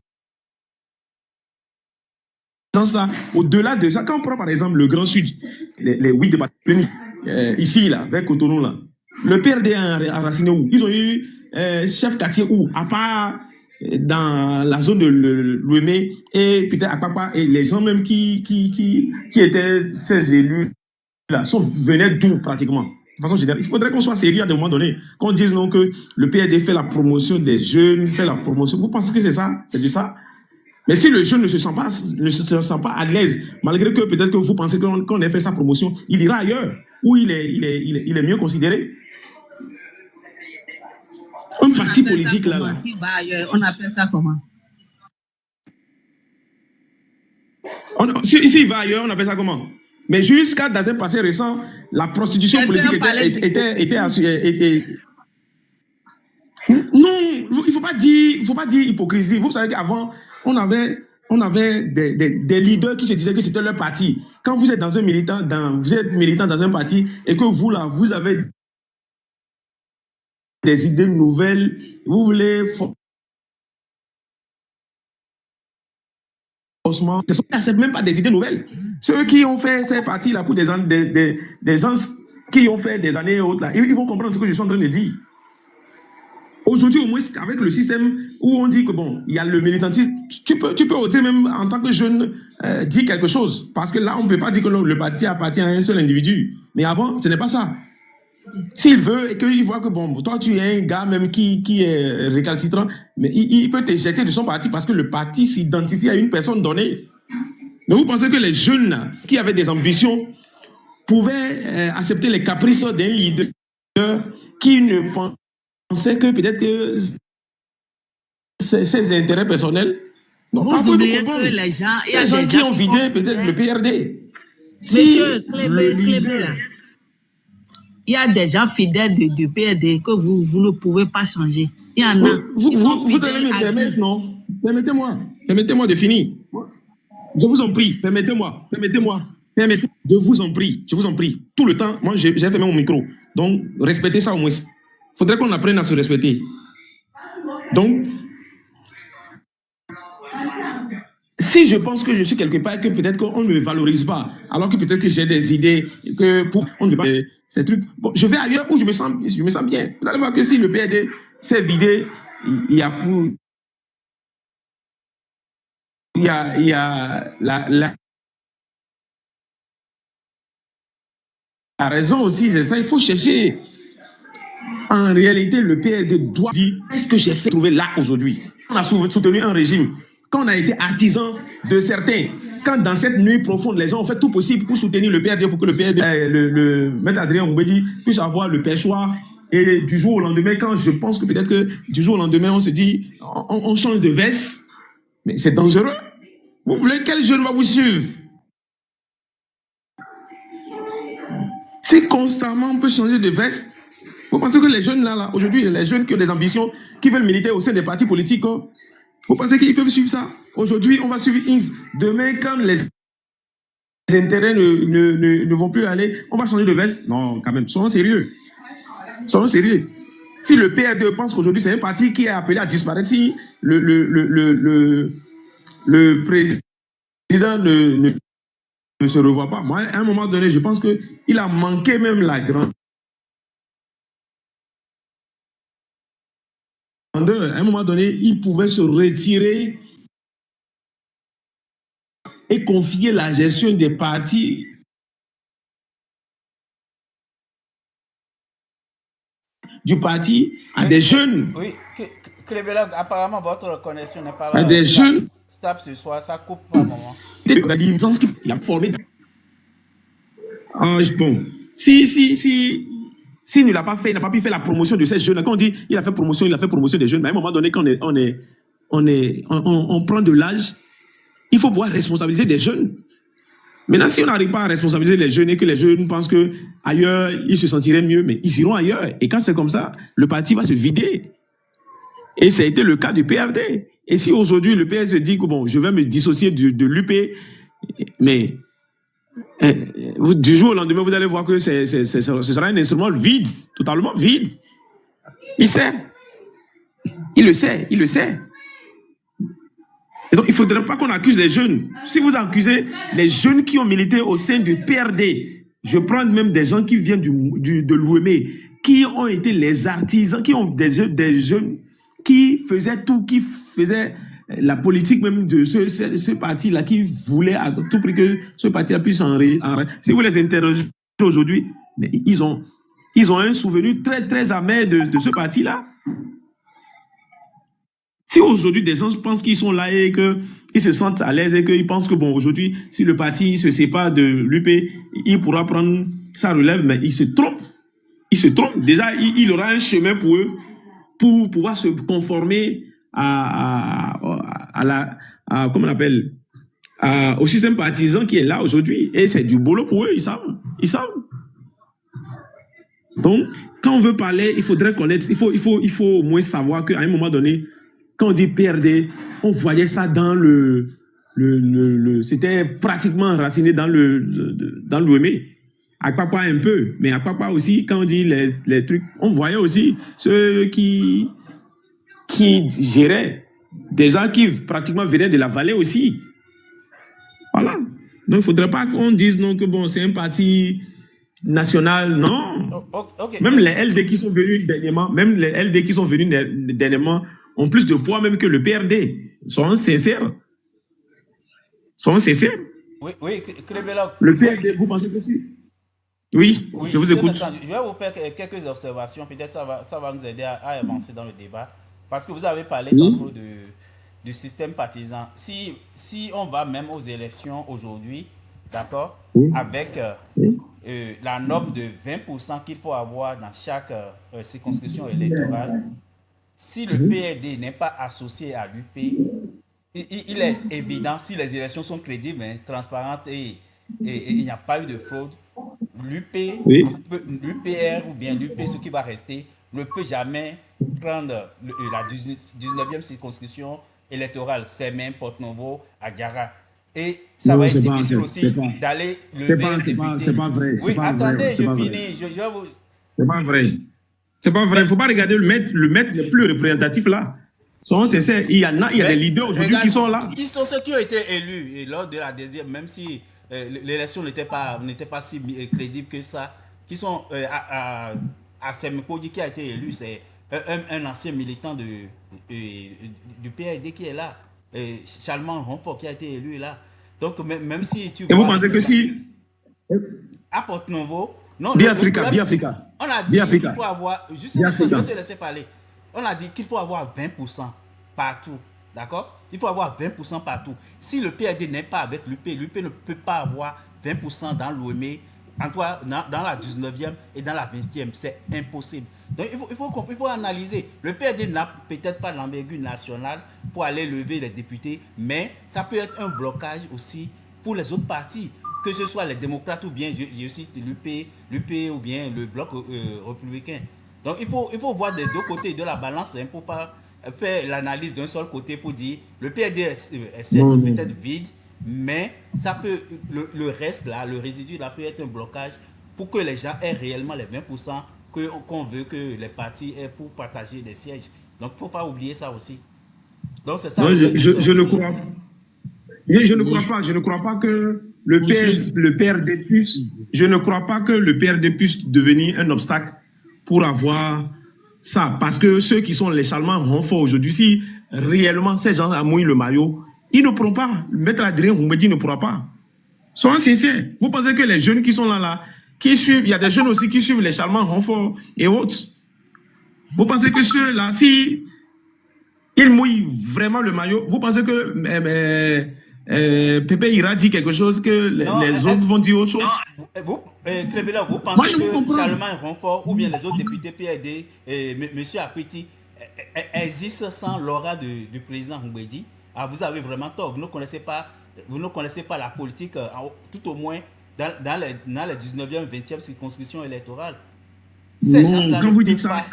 gens-là. Au-delà de ça, quand on prend par exemple le Grand Sud, les 8 départements, ici, là, vers Cotonou, là, le PRD a enraciné où? Ils ont eu chef quartier où? À part dans la zone de l'Ouémé et peut-être à Papa, et les gens même qui étaient ces élus-là venaient d'où pratiquement? De façon générale, il faudrait qu'on soit sérieux à un moment donné, qu'on dise non que le PRD fait la promotion des jeunes, fait la promotion. Vous pensez que c'est ça? C'est de ça? Mais si le jeune ne se sent pas à l'aise, malgré que peut-être que vous pensez qu'on ait fait sa promotion, il ira ailleurs, où il est mieux considéré. Un un On parti appelle ça politique là. comment? S'il va ailleurs, on appelle ça comment? S'il va ailleurs, on appelle ça comment? Mais jusqu'à dans un passé récent, la prostitution Quelqu'un politique parlait était d'hypocrisie. non, il faut pas dire hypocrisie. Vous savez qu'avant, on avait des leaders qui se disaient que c'était leur parti. Quand vous êtes vous êtes militant dans un parti et que vous là, vous avez des idées nouvelles, vous voulez c'est même pas des idées nouvelles. Ceux qui ont fait ces partis-là pour des gens qui ont fait des années et autres, là, ils vont comprendre ce que je suis en train de dire. Aujourd'hui, au moins, avec le système où on dit que bon, il y a le militantisme, tu peux oser même en tant que jeune dire quelque chose. Parce que là, on ne peut pas dire que le parti appartient à un seul individu. Mais avant, ce n'est pas ça. S'il veut et qu'il voit que bon, toi tu es un gars même qui est récalcitrant, mais il peut te jeter de son parti parce que le parti s'identifie à une personne donnée. Mais vous pensez que les jeunes qui avaient des ambitions pouvaient accepter les caprices d'un leader qui ne pensait que peut-être que ses intérêts personnels? Non, vous oubliez que les gens, il y a des gens qui ont vidé peut-être le PRD. Monsieur Clébé, là. Il y a des gens fidèles du PRD que vous ne pouvez pas changer. Il y en a. Ils sont fidèles me à permettre, vie. non? Permettez-moi de finir. Je vous en prie, permettez-moi. Je vous en prie. Tout le temps, moi j'ai fermé mon micro. Donc, respectez ça au moins. Il faudrait qu'on apprenne à se respecter. Donc, si je pense que je suis quelque part et que peut-être qu'on ne me valorise pas, alors que peut-être que j'ai des idées, que on ne veut pas ces trucs, bon, je vais ailleurs où je me sens bien. Vous allez voir que si le PRD s'est vidé, il y a la raison aussi, c'est ça, il faut chercher. En réalité, le PRD doit dire, qu'est-ce que j'ai fait trouver là aujourd'hui? On a soutenu un régime. Quand on a été artisan de certains, quand dans cette nuit profonde, les gens ont fait tout possible pour soutenir le PRD, pour que le PRD, le maître Adrien Mbedi puisse avoir le perchoir. Et du jour au lendemain, quand je pense que peut-être que du jour au lendemain, on se dit, on change de veste, mais c'est dangereux. Vous voulez quel jeune va vous suivre? Si constamment on peut changer de veste, vous pensez que les jeunes là, aujourd'hui, les jeunes qui ont des ambitions, qui veulent militer au sein des partis politiques, vous pensez qu'ils peuvent suivre ça? Aujourd'hui, on va suivre Ings. Demain, quand les intérêts ne vont plus aller, on va changer de veste? Non, quand même, soyons sérieux. Si le PRD pense qu'aujourd'hui, c'est un parti qui est appelé à disparaître, si le président ne se revoit pas, moi, à un moment donné, je pense qu'il a manqué même la grande. À un moment donné, il pouvait se retirer et confier la gestion des partis du parti à des jeunes. Oui, Clébéla, apparemment, votre connexion n'est pas à des jeunes. Stable ce soir, ça coupe par moment. Il a formé. Bon, s'il ne l'a pas fait, il n'a pas pu faire la promotion de ces jeunes. Quand on dit il a fait promotion des jeunes, mais à un moment donné, quand on prend de l'âge, il faut pouvoir responsabiliser des jeunes. Maintenant, si on n'arrive pas à responsabiliser les jeunes et que les jeunes pensent qu'ailleurs, ils se sentiraient mieux, mais ils iront ailleurs. Et quand c'est comme ça, le parti va se vider. Et ça a été le cas du PRD. Et si aujourd'hui, le PRD se dit que bon, je vais me dissocier de l'UP, mais du jour au lendemain, vous allez voir que ce sera un instrument vide, totalement vide. Il sait. Il le sait. Et donc, il ne faudrait pas qu'on accuse les jeunes. Si vous accusez les jeunes qui ont milité au sein du PRD, je prends même des gens qui viennent de l'Ouémé, qui ont été les artisans, qui ont des jeunes qui faisaient tout, qui faisaient la politique même de ce parti-là, qui voulait à tout prix que ce parti-là puisse si vous les interrogez aujourd'hui, ils ont un souvenir très, très amer de ce parti-là. Si aujourd'hui des gens pensent qu'ils sont là et qu'ils se sentent à l'aise et qu'ils pensent que bon, aujourd'hui, si le parti se sépare de l'UP, il pourra prendre sa relève, mais ils se trompent. Déjà, il aura un chemin pour eux pour pouvoir se conformer comment on appelle, au système partisan qui est là aujourd'hui. Et c'est du boulot pour eux, ils savent. Donc, quand on veut parler, il faudrait connaître, il faut au moins savoir qu'à un moment donné, quand on dit PRD, on voyait ça dans c'était pratiquement enraciné dans l'OME. Akpakpa un peu, mais Akpakpa aussi, quand on dit les trucs, on voyait aussi ceux qui géraient, des gens qui pratiquement venaient de la vallée aussi. Voilà. Donc, il ne faudrait pas qu'on dise non, que bon, c'est un parti national, non. Okay. Même les LD qui sont venus dernièrement, ont plus de poids même que le PRD. Soyons sincères. Oui, Klebela. Le PRD, vous pensez que si? Oui, je vous écoute. Je vais vous faire quelques observations, peut-être ça va nous aider à avancer dans le débat. Parce que vous avez parlé tantôt du système partisan. Si on va même aux élections aujourd'hui, d'accord, avec la norme de 20% qu'il faut avoir dans chaque circonscription électorale, si le PRD n'est pas associé à l'UP, il est évident, si les élections sont crédibles, transparentes et il n'y a pas eu de fraude, l'UP, l'UPR ou bien l'UP, ce qui va rester, ne peut jamais prendre la 19e circonscription électorale, Semen, Porto-Novo, Adiara. Et ça va être difficile aussi d'aller lever. C'est pas vrai. Oui, attendez, je finis. C'est pas vrai. C'est pas vrai. Il ne faut pas regarder le maître le plus représentatif là. Il y a des leaders aujourd'hui qui sont là. Qui sont ceux qui ont été élus et lors de la deuxième, même si l'élection n'était pas si crédible que ça, qui sont à Semekodi qui a été élu, c'est un ancien militant du PRD qui est là, Charlemagne Ronfort qui a été élu là. Donc même si tu vois, vous pensez que si à Porto-Novo, non, Biafrica. On a dit qu'il faut avoir, juste un instant, je vais te laisser parler. On a dit qu'il faut avoir 20% partout, d'accord? Il faut avoir 20% partout. Si le PRD n'est pas avec l'UP ne peut pas avoir 20% dans l'OME, dans la 19e et dans la 20e. C'est impossible. Donc il faut analyser. Le PRD n'a peut-être pas l'envergure nationale pour aller lever les députés, mais ça peut être un blocage aussi pour les autres partis, que ce soit les démocrates ou bien, je cite l'UP ou bien le bloc républicain. Donc il faut voir des deux côtés de la balance, hein, pour pas faire l'analyse d'un seul côté pour dire le PRD est peut-être vide, mais ça peut, le reste là, le résidu là peut être un blocage pour que les gens aient réellement les 20% qu'on veut que les partis aient pour partager des sièges. Donc il ne faut pas oublier ça aussi. Donc c'est ça. Non, je ne crois pas. Je ne crois pas que le PRD puisse. Je ne crois pas que le PRD puisse devenir un obstacle pour avoir ça. Parce que ceux qui sont les Charlemagne Ronfort aujourd'hui, si réellement ces gens mouillent le maillot, ils ne pourront pas. Maître Adrien Roumbedi ne pourra pas. Soyons sincères. Vous pensez que les jeunes qui sont là, qui suivent, il y a des jeunes aussi qui suivent les Charlemagne Ronfort et autres. Vous pensez que ceux-là, si ils mouillent vraiment le maillot, vous pensez que Pépé ira dire quelque chose que les autres vont dire autre chose? Vous pensez que Charlemagne Ronfort ou bien les autres députés PRD, M. Apiti, existent sans l'aura du président Roumbedi? Vous avez vraiment tort. Vous ne connaissez pas la politique, tout au moins dans les 19e, 20e circonscriptions électorales. Quand vous dites ça,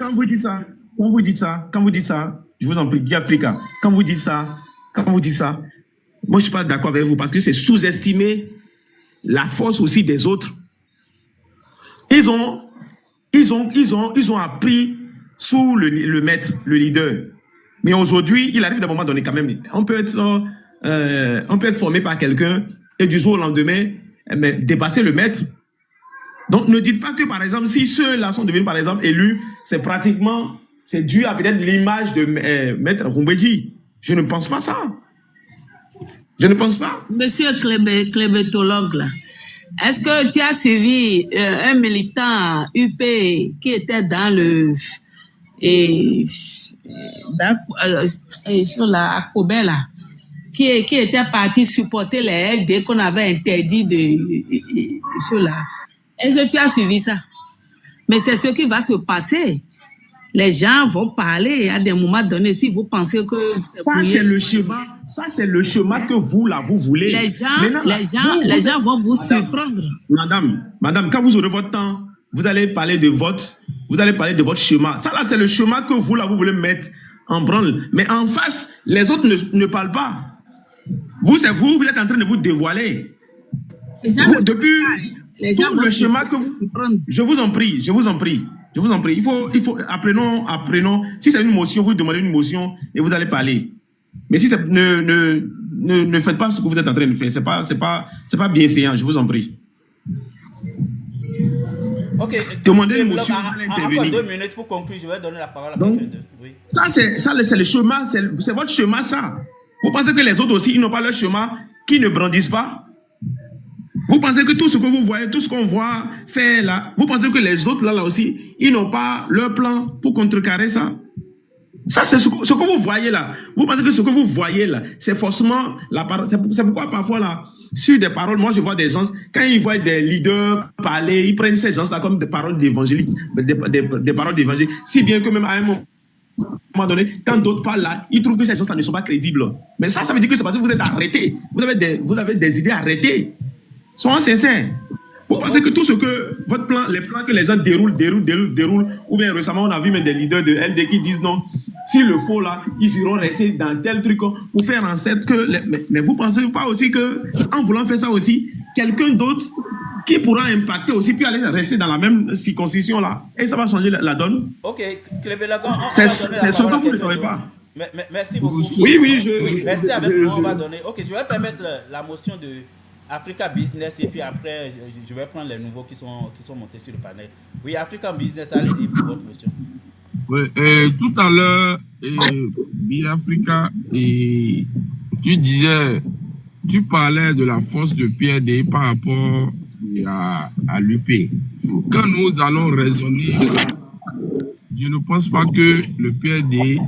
je vous en prie, Biafrica, quand vous dites ça, moi je ne suis pas d'accord avec vous parce que c'est sous-estimer la force aussi des autres. Ils ont appris sous le maître, le leader. Mais aujourd'hui, il arrive d'un moment donné quand même. On peut être formé par quelqu'un et du jour au lendemain, dépasser le maître. Donc ne dites pas que par exemple, si ceux-là sont devenus par exemple élus, c'est dû à peut-être l'image de maître Roumbedi. Je ne pense pas ça. Je ne pense pas. Monsieur Clébétologue, là, est-ce que tu as suivi un militant UP qui était dans sur la Kobe, là, qui était parti supporter les LD qu'on avait interdit sur là. Est-ce que tu as suivi ça? Mais c'est ce qui va se passer. Les gens vont parler à des moments donnés. Si vous pensez que ça c'est le schéma, que vous là vous voulez. Les gens vont vous surprendre. Madame, quand vous aurez votre temps, vous allez parler de votre schéma. Ça là c'est le schéma que vous là vous voulez mettre en branle. Mais en face, les autres ne parlent pas. Vous êtes en train de vous dévoiler. Depuis tout le schéma que vous... Je vous en prie. Il faut apprenons. Si c'est une motion, vous demandez une motion et vous allez parler. Mais si ne faites pas ce que vous êtes en train de faire. C'est pas bienséant, je vous en prie. Ok. Demandez une motion. Encore 2 minutes pour conclure. Je vais donner la parole à quelqu'un d'autre. Oui. Ça, c'est le chemin. C'est votre chemin, ça. Vous pensez que les autres aussi, ils n'ont pas leur chemin, qui ne brandissent pas? Vous pensez que tout ce que vous voyez, tout ce qu'on voit faire là, vous pensez que les autres là aussi, ils n'ont pas leur plan pour contrecarrer ça? Ça, c'est ce que vous voyez là. Vous pensez que ce que vous voyez là, c'est forcément la parole. C'est pourquoi parfois là, sur des paroles, moi je vois des gens, quand ils voient des leaders parler, ils prennent ces gens-là comme des paroles d'évangélique, des paroles d'évangile. Si bien que même à un moment donné, quand d'autres parlent là, ils trouvent que ces gens-là ne sont pas crédibles. Mais ça veut dire que c'est parce que vous êtes arrêtés. Vous avez des idées arrêtées. Soyons sincères. Vous pensez que tout ce que votre plan, les plans que les gens déroulent, ou bien récemment on a vu même des leaders de LD qui disent non, s'il le faut là, ils iront rester dans tel truc pour faire en sorte que... Mais vous pensez pas aussi que en voulant faire ça aussi, quelqu'un d'autre qui pourra impacter aussi peut aller rester dans la même circoncision là et ça va changer la donne? Ok, Clébé Lagon, c'est ce que vous ne savez pas. Merci beaucoup. Oui, restez avec nous, on va donner. Ok, je vais permettre la motion de Africa Business et puis après je vais prendre les nouveaux qui sont montés sur le panel. Oui, Africa Business, allez-y pour votre motion. Oui, tout à l'heure, Biafrica, et tu parlais de la force de PRD par rapport à l'UP. Quand nous allons raisonner, je ne pense pas que le PRD,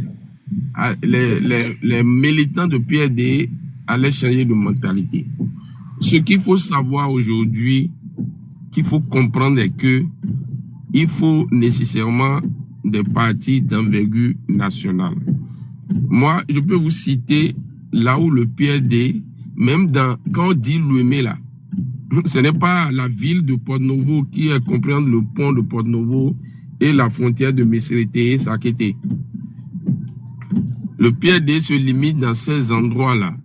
les militants de PRD allaient changer de mentalité. Ce qu'il faut savoir aujourd'hui, qu'il faut comprendre est que il faut nécessairement des partis d'envergure nationale. Moi, je peux vous citer là où le PRD, même quand on dit Louémé là, ce n'est pas la ville de Porto-Novo qui comprend le pont de Porto-Novo et la frontière de Messerete et Sakété. Le PRD se limite dans ces endroits-là.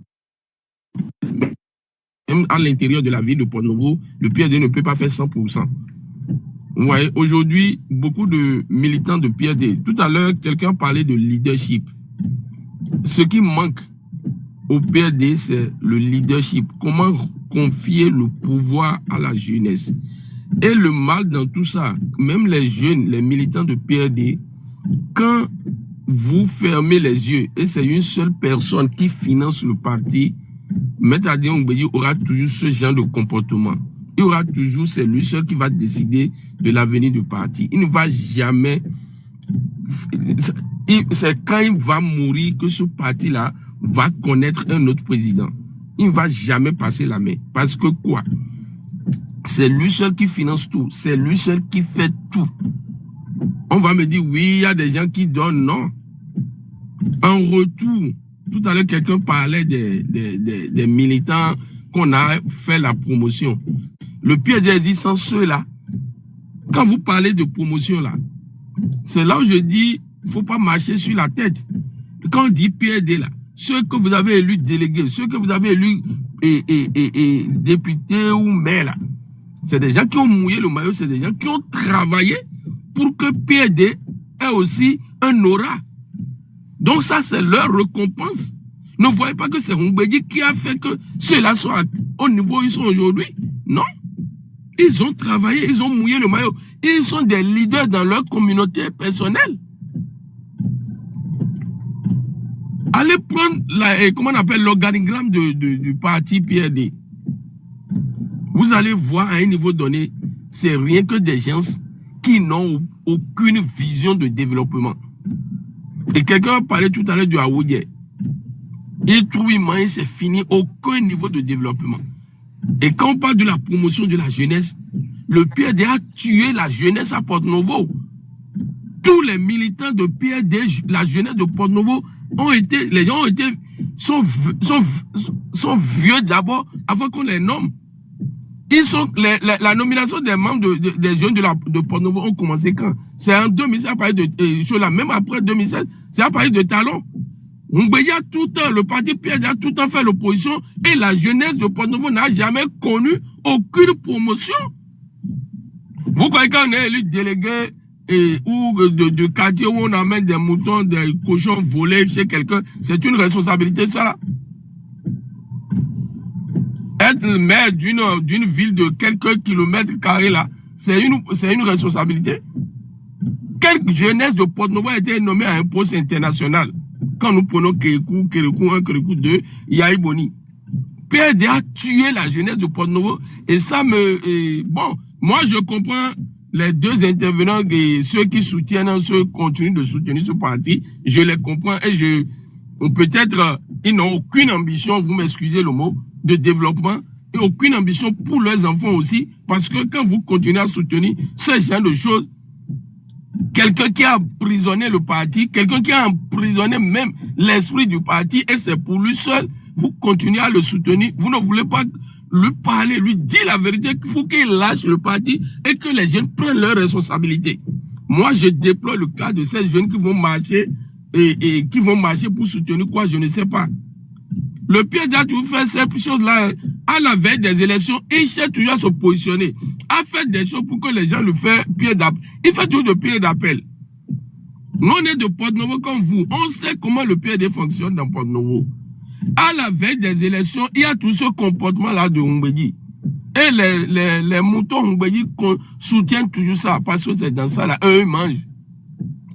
Même à l'intérieur de la ville de Porto-Novo, le PRD ne peut pas faire 100%. Vous voyez, aujourd'hui, beaucoup de militants de PRD. Tout à l'heure, quelqu'un parlait de leadership. Ce qui manque au PRD, c'est le leadership. Comment confier le pouvoir à la jeunesse? Et le mal dans tout ça, même les jeunes, les militants de PRD, quand vous fermez les yeux et c'est une seule personne qui finance le parti, Maître Adrien Oumbédi aura toujours ce genre de comportement. Il y aura toujours, c'est lui seul qui va décider de l'avenir du parti. Il ne va jamais... C'est quand il va mourir que ce parti-là va connaître un autre président. Il ne va jamais passer la main. Parce que quoi? C'est lui seul qui finance tout. C'est lui seul qui fait tout. On va me dire, oui, il y a des gens qui donnent. Non. En retour, tout à l'heure, quelqu'un parlait des militants qu'on a fait la promotion. Le PRD dit sans ceux-là. Quand vous parlez de promotion là, c'est là où je dis, il ne faut pas marcher sur la tête. Quand on dit PRD là, ceux que vous avez élus délégués, ceux que vous avez élus députés ou maires là, c'est des gens qui ont mouillé le maillot, c'est des gens qui ont travaillé pour que PRD ait aussi un aura. Donc ça, c'est leur récompense. Ne voyez pas que c'est Oumbédi qui a fait que ceux-là soient au niveau où ils sont aujourd'hui. Non. Ils ont travaillé, ils ont mouillé le maillot. Ils sont des leaders dans leur communauté personnelle. Allez prendre comment on appelle l'organigramme du parti PRD. Vous allez voir à un niveau donné, c'est rien que des gens qui n'ont aucune vision de développement. Et quelqu'un parlait tout à l'heure du Aoudje. Il trouve immense, c'est fini, aucun niveau de développement. Et quand on parle de la promotion de la jeunesse, le PRD a tué la jeunesse à Porto-Novo. tous les militants de PRD, la jeunesse de Porto-Novo les gens sont vieux d'abord avant qu'on les nomme. La nomination des membres des jeunes de Porto-Novo ont commencé quand? C'est en 2007, à partir de, même après 2007, c'est à partir de Talon. Ngbeyi a tout le temps, le parti PRD a tout le temps fait l'opposition et la jeunesse de Porto-Novo n'a jamais connu aucune promotion. Vous croyez qu'on est élu délégué ou de quartier où on amène des moutons, des cochons volés chez quelqu'un, c'est une responsabilité ça là? Être le maire d'une ville de quelques kilomètres carrés là, c'est une responsabilité. Quelle jeunesse de Porto-Novo a été nommée à un poste international? Quand nous prenons Kérékou 1, Kérékou 2, Yaïboni. PRD a tué la jeunesse de Porto-Novo et ça bon, moi je comprends les deux intervenants et ceux qui soutiennent, ceux qui continuent de soutenir ce parti, je les comprends et peut-être ils n'ont aucune ambition, vous m'excusez le mot, de développement et aucune ambition pour leurs enfants aussi, parce que quand vous continuez à soutenir ce genre de choses, quelqu'un qui a emprisonné le parti, quelqu'un qui a emprisonné même l'esprit du parti, et c'est pour lui seul, vous continuez à le soutenir, vous ne voulez pas lui parler, lui dire la vérité pour qu'il lâche le parti et que les jeunes prennent leurs responsabilités. Moi, je déplore le cas de ces jeunes qui vont marcher et qui vont marcher pour soutenir quoi, je ne sais pas. Le PRD a toujours fait ces choses-là à la veille des élections et il cherche toujours à se positionner, à faire des choses pour que les gens le fassent pied d'appel. Il fait toujours de pied d'appel. Nous, on est de Porto-Novo comme vous. On sait comment le PRD fonctionne dans Porto-Novo. À la veille des élections, il y a tout ce comportement-là de Ngbeyi. Et les moutons Ngbeyi soutiennent toujours ça, parce que c'est dans ça là, eux ils mangent.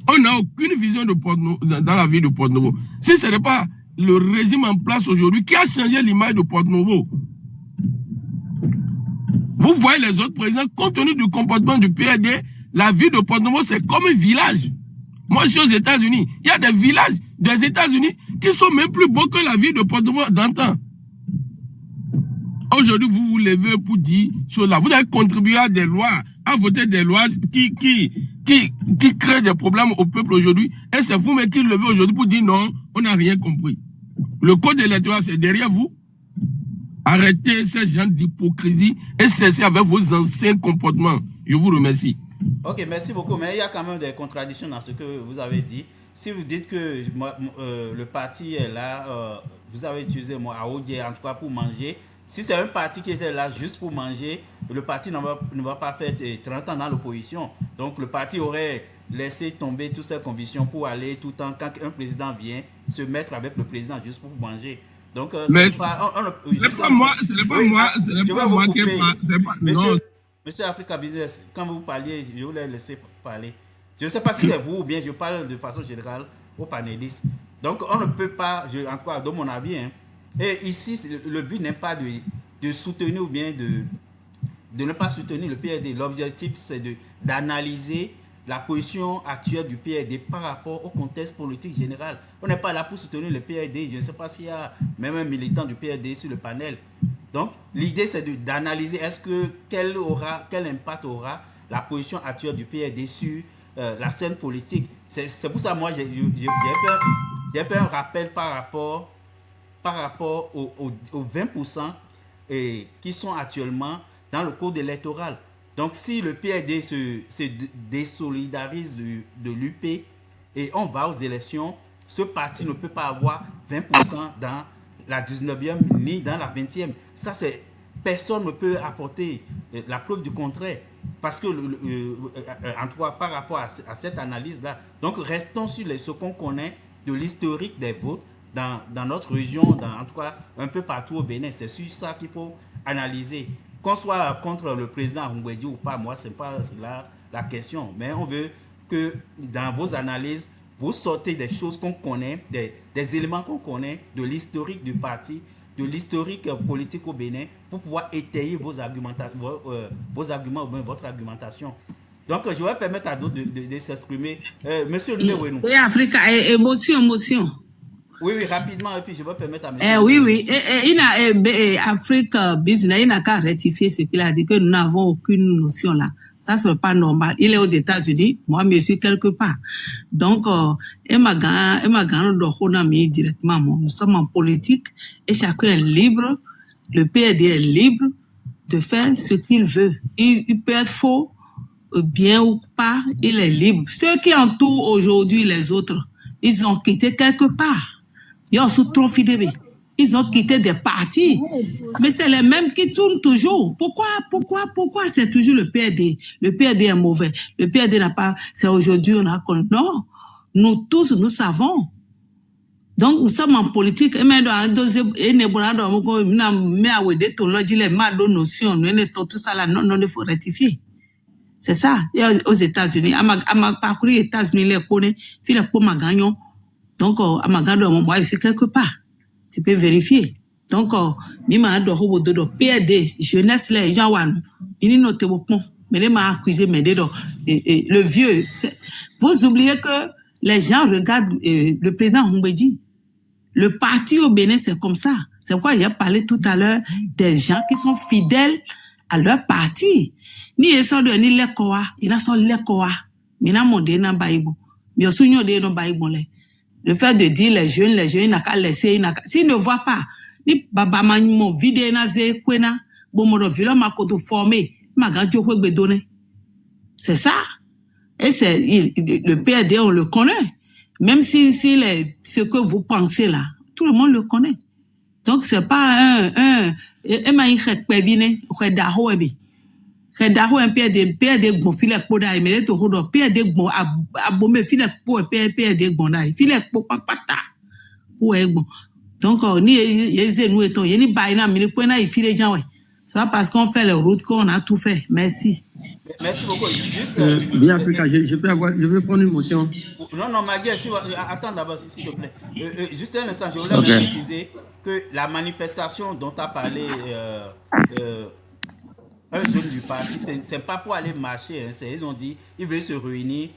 On n'a aucune vision de Porto-Novo, dans la vie de Porto-Novo. Si ce n'est pas le régime en place aujourd'hui qui a changé l'image de Porto-Novo. Vous voyez les autres présidents, compte tenu du comportement du PRD, la vie de Porto-Novo c'est comme un village. Moi je suis aux États-Unis, il y a des villages des États-Unis qui sont même plus beaux que la vie de Porto-Novo d'antan. Aujourd'hui, vous vous levez pour dire cela. Vous avez contribué à des lois, à voter des lois qui créent des problèmes au peuple aujourd'hui. Et c'est vous-même qui levez aujourd'hui pour dire non, on n'a rien compris. Le code électoral, c'est derrière vous. Arrêtez ces gens d'hypocrisie et cessez avec vos anciens comportements. Je vous remercie. Ok, merci beaucoup. Mais il y a quand même des contradictions dans ce que vous avez dit. Si vous dites que le parti est là, vous avez utilisé moi à Aodje, en tout cas pour manger. Si c'est un parti qui était là juste pour manger, le parti ne va pas faire 30 ans dans l'opposition. Donc le parti aurait laissé tomber toutes ses convictions pour aller tout le temps, quand un président vient, se mettre avec le président juste pour manger. Donc, ce n'est pas moi qui parle. Monsieur Africa Business, quand vous parliez, je vous l'ai laissé parler. Je ne sais pas si c'est vous ou bien je parle de façon générale aux panélistes. Donc, on ne peut pas, en tout cas, dans mon avis, et ici, le but n'est pas de soutenir ou bien de ne pas soutenir le PRD. L'objectif, c'est d'analyser la position actuelle du PRD par rapport au contexte politique général. On n'est pas là pour soutenir le PRD. Je ne sais pas s'il y a même un militant du PRD sur le panel. Donc, l'idée, c'est d'analyser quel impact aura la position actuelle du PRD sur la scène politique. C'est pour ça, moi, j'ai fait un rappel par rapport aux 20% qui sont actuellement dans le code électoral. Donc, si le PRD se désolidarise de l'UP et on va aux élections, ce parti ne peut pas avoir 20% dans la 19e ni dans la 20e. Ça, personne ne peut apporter la preuve du contraire. Parce que, en tout cas, par rapport à cette analyse-là, donc restons sur ce qu'on connaît de l'historique des votes dans notre région, en tout cas un peu partout au Bénin. C'est sur ça qu'il faut analyser. Qu'on soit contre le président Ngbeyi ou pas, moi, ce n'est pas la question. Mais on veut que dans vos analyses, vous sortez des choses qu'on connaît, des éléments qu'on connaît, de l'historique du parti, de l'historique politique au Bénin, pour pouvoir étayer vos arguments ou bien votre argumentation. Donc, je vais permettre à d'autres de s'exprimer. Monsieur Louis. Oui, Africa, émotion. Oui, rapidement, et puis je vais permettre à monsieur. Oui. Africa Business, il n'a qu'à rectifier ce qu'il a dit, que nous n'avons aucune notion là. Ça, c'est pas normal. Il est aux États-Unis, moi, je suis quelque part. Donc, directement, nous sommes en politique et chacun est libre. Le PRD est libre de faire ce qu'il veut. Il peut être faux, bien ou pas, il est libre. Ceux qui entourent aujourd'hui les autres, ils ont quitté quelque part. Ils sont trop fidèles. Ils ont quitté des partis. Mais c'est les mêmes qui tournent toujours. Pourquoi c'est toujours le PRD? Le PRD est mauvais. Le PRD n'a pas... C'est aujourd'hui, on a... Non. Nous tous, nous savons. Donc, nous sommes en politique. Et maintenant, tout ça là, non, il faut rectifier. C'est ça. Et aux États-Unis, à ma parcours les États-Unis, les connaît, puis les pommes gagnent. Donc, à ma garde, moi, je suis quelque part. Tu peux vérifier. Donc, Nima Adoro Dodo, PRD, jeunesse, les gens, ils n'ont pas de mais les m'a accusé, mais le vieux. Vous oubliez que les gens regardent le président Mbeki. Le parti au Bénin, c'est comme ça. C'est pourquoi j'ai parlé tout à l'heure des gens qui sont fidèles à leur parti. Ni ils sont de ni les koa, ils sont les koa. Ni na monde na Bible. Bien sûr, nous de Bible. Le fait de dire les jeunes, ils n'ont qu'à laisser, s'ils ne voient pas, ni baba mon vide na ze kwena, bon mo vilo ma koto formé, ma ganjo ko bedonné. C'est ça. Et c'est le PRD, on le connaît. Même si ce que vous pensez là, tout le monde le connaît. Donc c'est pas un PRD bon filet poda mais to hodo PRD bon abomé filet po PRD bon dai filet po pata ou bon. Donc ni yeze nous étant yeni baina mi po na filet jan ouais. C'est pas parce qu'on fait les routes qu'on a tout fait. Merci. Merci beaucoup. Juste, bien Africa, je peux prendre une motion. Non, Maguire, tu vas attends d'abord, s'il te plaît. Juste un instant, je voulais préciser que la manifestation dont tu as parlé, un jeune du parti, c'est pas pour aller marcher. Hein, ils ont dit ils veulent se réunir.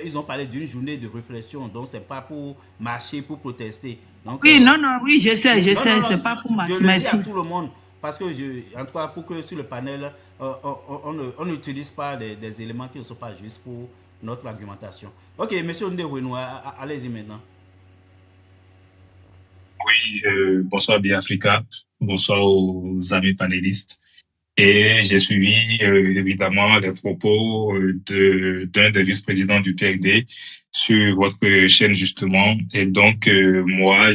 Ils ont parlé d'une journée de réflexion, donc c'est pas pour marcher, pour protester. Donc, oui, oui, je sais, c'est pas pour marcher. Je le dis à tout le monde. Parce que, en tout cas, pour que sur le panel, on n'utilise pas des éléments qui ne sont pas justes pour notre argumentation. Ok, monsieur Ndewenou, allez-y maintenant. Oui, bonsoir Biafrica, bonsoir aux amis panélistes. Et j'ai suivi évidemment les propos d'un des vice-présidents du PRD sur votre chaîne justement. Et donc, moi,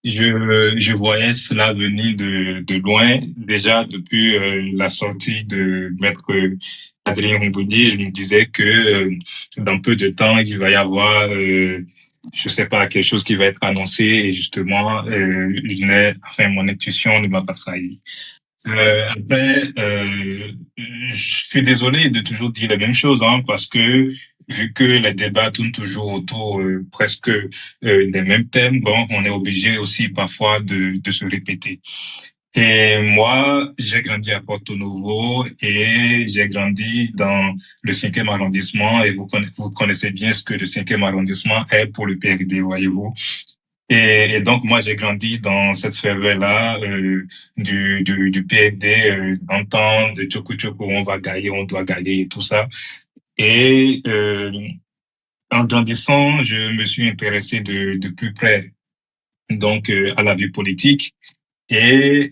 je voyais cela venir de loin, déjà depuis la sortie de Maître Adrien Mboundi. Je me disais que dans peu de temps, il va y avoir, je sais pas, quelque chose qui va être annoncé et justement, mon intuition ne m'a pas trahi. Après, je suis désolé de toujours dire la même chose, hein, parce que vu que les débats tournent toujours autour presque des mêmes thèmes, bon, on est obligé aussi parfois de se répéter. Et moi, j'ai grandi à Porto Novo et j'ai grandi dans le 5e arrondissement et vous connaissez bien ce que le 5e arrondissement est pour le PRD, voyez-vous. Et donc, moi, j'ai grandi dans cette ferveur-là du PRD, d'entendre de Tchoko, on va gagner, on doit gagner et tout ça. Et en grandissant, je me suis intéressé de plus près donc à la vie politique. Et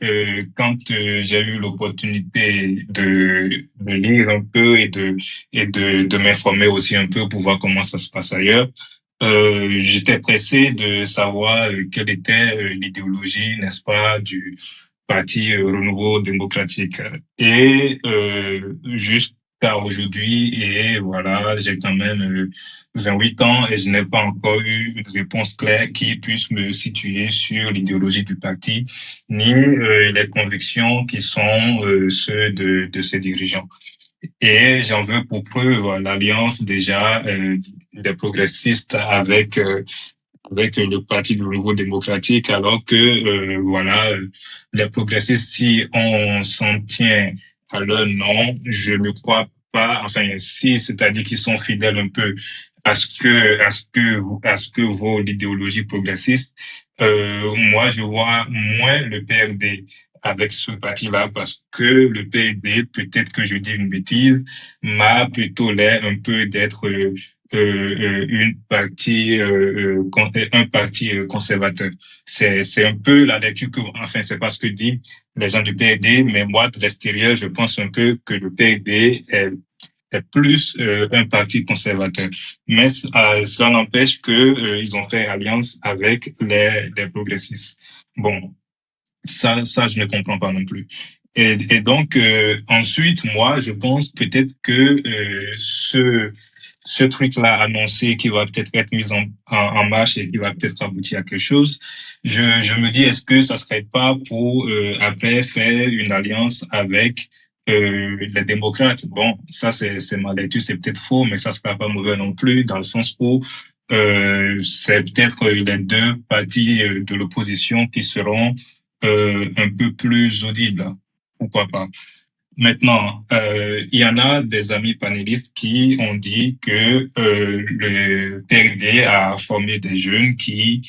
quand j'ai eu l'opportunité de lire un peu et de m'informer aussi un peu pour voir comment ça se passe ailleurs, j'étais pressé de savoir quelle était l'idéologie, n'est-ce pas, du Parti Renouveau démocratique. Et jusqu'à aujourd'hui, et voilà, j'ai quand même 28 ans et je n'ai pas encore eu une réponse claire qui puisse me situer sur l'idéologie du parti, ni les convictions qui sont ceux de ses dirigeants. Et j'en veux pour preuve l'alliance déjà des progressistes avec le Parti du Renouveau démocratique, alors que voilà, les progressistes, si on s'en tient à leur nom, je ne crois pas, enfin si, c'est-à-dire qu'ils sont fidèles un peu à ce que vaut l'idéologie progressiste. Moi, je vois moins le PRD avec ce parti-là parce que le PLD, peut-être que je dis une bêtise, m'a plutôt l'air un peu d'être un parti conservateur. C'est un peu la lecture que, enfin, c'est pas ce que disent les gens du PLD, mais moi, de l'extérieur, je pense un peu que le PLD est plus un parti conservateur. Mais cela n'empêche que ils ont fait alliance avec les progressistes. Bon, ça, je ne comprends pas non plus. Et donc, ensuite, moi, je pense peut-être que ce truc-là annoncé qui va peut-être être mis en marche et qui va peut-être aboutir à quelque chose, je me dis, est-ce que ça serait pas pour après faire une alliance avec les démocrates? Bon, ça, c'est ma lecture, c'est peut-être faux, mais ça sera pas mauvais non plus, dans le sens où c'est peut-être les deux partis de l'opposition qui seront un peu plus audibles. Pourquoi pas? Maintenant, il y en a des amis panélistes qui ont dit que le PRD a formé des jeunes qui,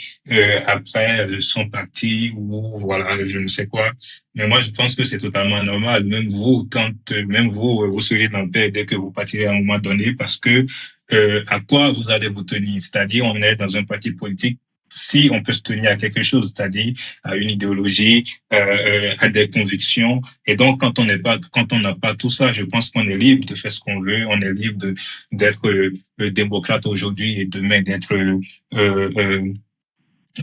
après, sont partis ou voilà, je ne sais quoi. Mais moi, je pense que c'est totalement normal. Même vous, même vous serez dans le PRD que vous partirez à un moment donné parce que à quoi vous allez vous tenir? C'est-à-dire, on est dans un parti politique. Si on peut se tenir à quelque chose, c'est-à-dire à une idéologie, à des convictions, et donc quand on n'a pas tout ça, je pense qu'on est libre de faire ce qu'on veut, on est libre d'être démocrate aujourd'hui et demain d'être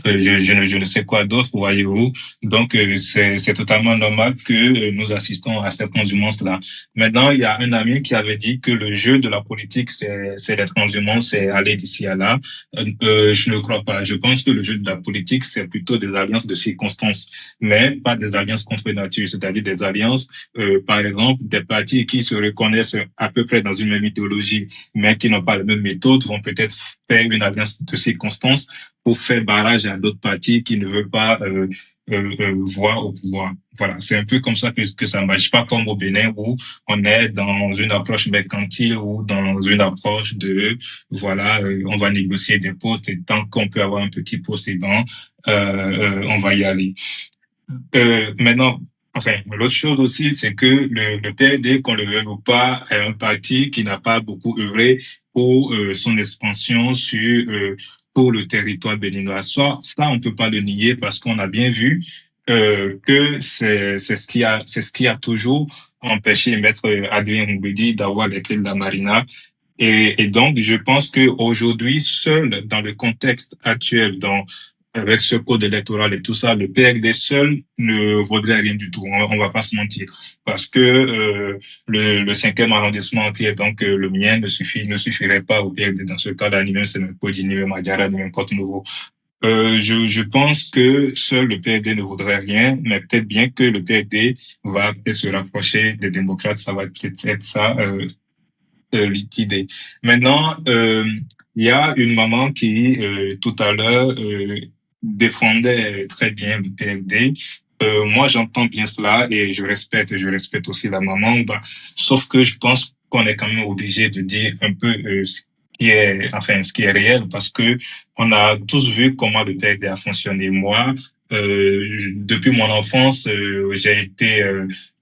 je ne sais quoi d'autre, voyez-vous. Donc, c'est totalement normal que nous assistons à cette transhumance-là. Maintenant, il y a un ami qui avait dit que le jeu de la politique, c'est la transhumance, c'est aller d'ici à là. Je ne crois pas. Je pense que le jeu de la politique, c'est plutôt des alliances de circonstances, mais pas des alliances contre nature, c'est-à-dire des alliances, par exemple, des partis qui se reconnaissent à peu près dans une même idéologie, mais qui n'ont pas la même méthode, vont peut-être faire une alliance de circonstances pour faire barrage à d'autres partis qui ne veulent pas voir au pouvoir. Voilà, c'est un peu comme ça que ça marche, pas comme au Bénin où on est dans une approche mercantile ou dans une approche de voilà, on va négocier des postes et tant qu'on peut avoir un petit poste, on va y aller. Maintenant, enfin, l'autre chose aussi, c'est que le PRD, qu'on le veuille ou pas, est un parti qui n'a pas beaucoup œuvré pour son expansion pour le territoire béninois. Ça, on peut pas le nier parce qu'on a bien vu que c'est ce qui a toujours empêché Maître Adrien Ngoudi d'avoir les clés de la Marina. Et donc, je pense que aujourd'hui, seul dans le contexte actuel, avec ce code électoral et tout ça, le PRD seul ne vaudrait rien du tout. On va pas se mentir. Parce que le 5e arrondissement entier, donc le mien, ne suffirait pas au PRD dans ce cas-là, ni même Sénécodi, ni même Madiara, ni même Porte-Nouveau. Je pense que seul le PRD ne vaudrait rien, mais peut-être bien que le PRD va peut-être se rapprocher des démocrates, ça va peut-être être ça, l'idée. Maintenant, il y a une maman qui, tout à l'heure, défendait très bien le PRD. Moi, j'entends bien cela et je respecte aussi la maman. Sauf que je pense qu'on est quand même obligé de dire un peu ce qui est réel parce que on a tous vu comment le PRD a fonctionné. Moi, depuis mon enfance, j'ai été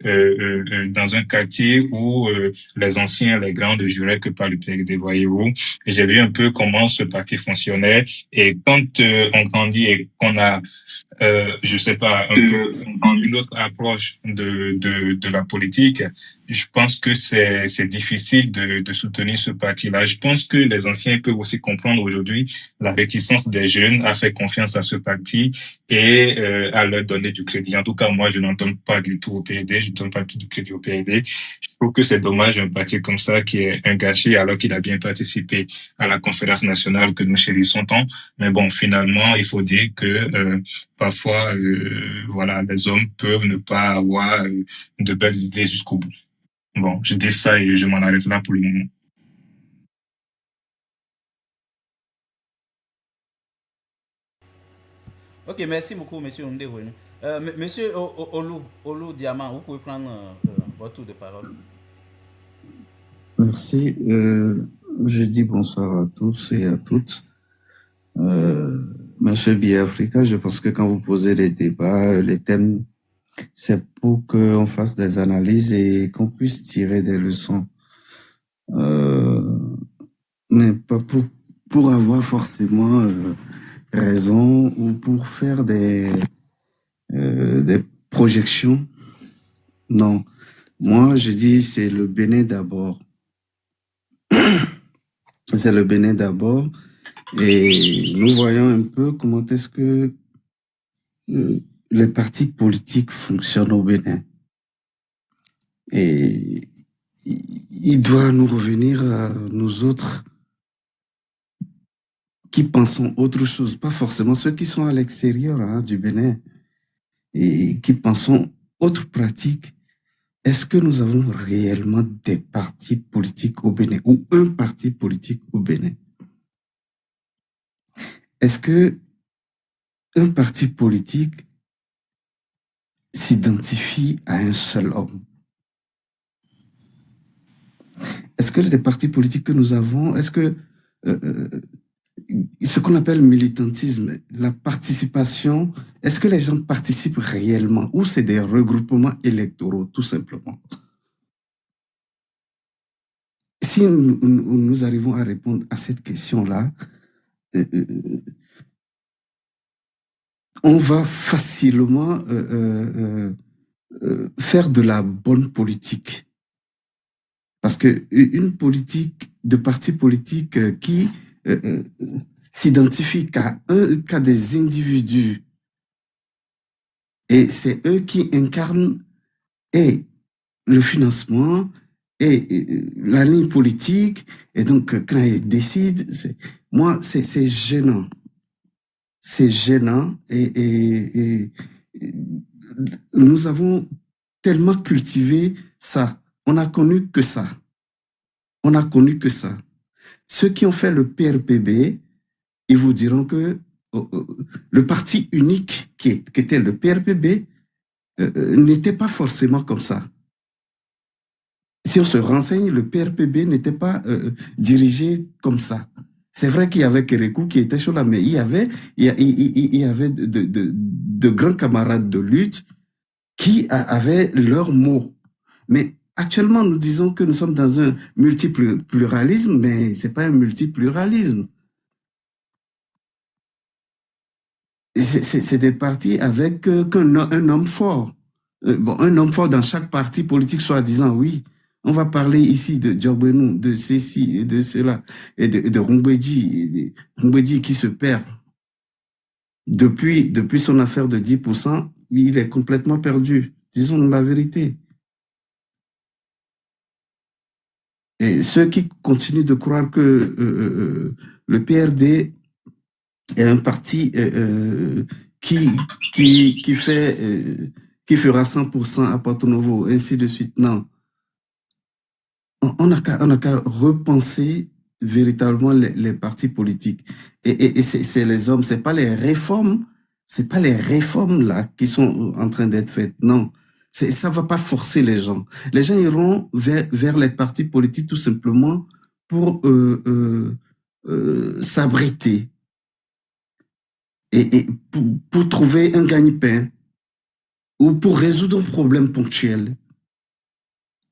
dans un quartier où les anciens, les grands ne juraient que par le PRD, voyez-vous. J'ai vu un peu comment ce parti fonctionnait et quand on grandit et qu'on a, je sais pas, un peu une autre approche de la politique, je pense que c'est difficile de soutenir ce parti-là. Je pense que les anciens peuvent aussi comprendre aujourd'hui la réticence des jeunes à faire confiance à ce parti et à leur donner du crédit. En tout cas, moi, je n'en donne pas du tout au PRD, je ne donne pas du tout du crédit au PRD. Je trouve que c'est dommage un parti comme ça qui est un gâchis alors qu'il a bien participé à la conférence nationale que nous chérissons tant. Mais bon, finalement, il faut dire que parfois, voilà, les hommes peuvent ne pas avoir de belles idées jusqu'au bout. Bon, je dis ça et je m'en arrête là pour le moment. Ok, merci beaucoup, monsieur Ndewenu. Monsieur Olu Diamant, vous pouvez prendre votre tour de parole. Merci. Je dis bonsoir à tous et à toutes. Monsieur Biafrika, je pense que quand vous posez les débats, les thèmes c'est pour qu'on fasse des analyses et qu'on puisse tirer des leçons. Mais pas pour avoir forcément raison ou pour faire des projections. Non. Moi, je dis c'est le Bénin d'abord. C'est le Bénin d'abord. Et nous voyons un peu comment est-ce que les partis politiques fonctionnent au Bénin. Et il doit nous revenir à nous autres qui pensons autre chose, pas forcément ceux qui sont à l'extérieur du Bénin et qui pensons autre pratique. Est-ce que nous avons réellement des partis politiques au Bénin ou un parti politique au Bénin? Est-ce que un parti politique s'identifie à un seul homme? Est-ce que les partis politiques que nous avons, est-ce que ce qu'on appelle militantisme, la participation, est-ce que les gens participent réellement ou c'est des regroupements électoraux, tout simplement? Si nous arrivons à répondre à cette question-là, on va facilement faire de la bonne politique. Parce que une politique de parti politique qui s'identifie qu'à des individus et c'est eux qui incarnent et le financement et la ligne politique et donc quand ils décident, c'est gênant. C'est gênant et nous avons tellement cultivé ça. On a connu que ça. On a connu que ça. Ceux qui ont fait le PRPB, ils vous diront que le parti unique qui était le PRPB n'était pas forcément comme ça. Si on se renseigne, le PRPB n'était pas dirigé comme ça. C'est vrai qu'il y avait Kérékou qui était chaud là, mais il y avait de grands camarades de lutte qui avaient leurs mots. Mais actuellement, nous disons que nous sommes dans un multipluralisme, mais c'est pas un multipluralisme. C'est des partis avec un homme fort. Un homme fort dans chaque parti politique, soi-disant, oui. On va parler ici de Diogbenou, de ceci et de cela, et de Rumbedji qui se perd. Depuis son affaire de 10%, il est complètement perdu. Disons-nous la vérité. Et ceux qui continuent de croire que le PRD est un parti qui fera 100% à Porto Novo, ainsi de suite, non. On n'a qu'à repenser véritablement les partis politiques. Et c'est les hommes, c'est pas les réformes là qui sont en train d'être faites. Non, ça va pas forcer les gens. Les gens iront vers les partis politiques tout simplement pour s'abriter et pour trouver un gagne-pain ou pour résoudre un problème ponctuel.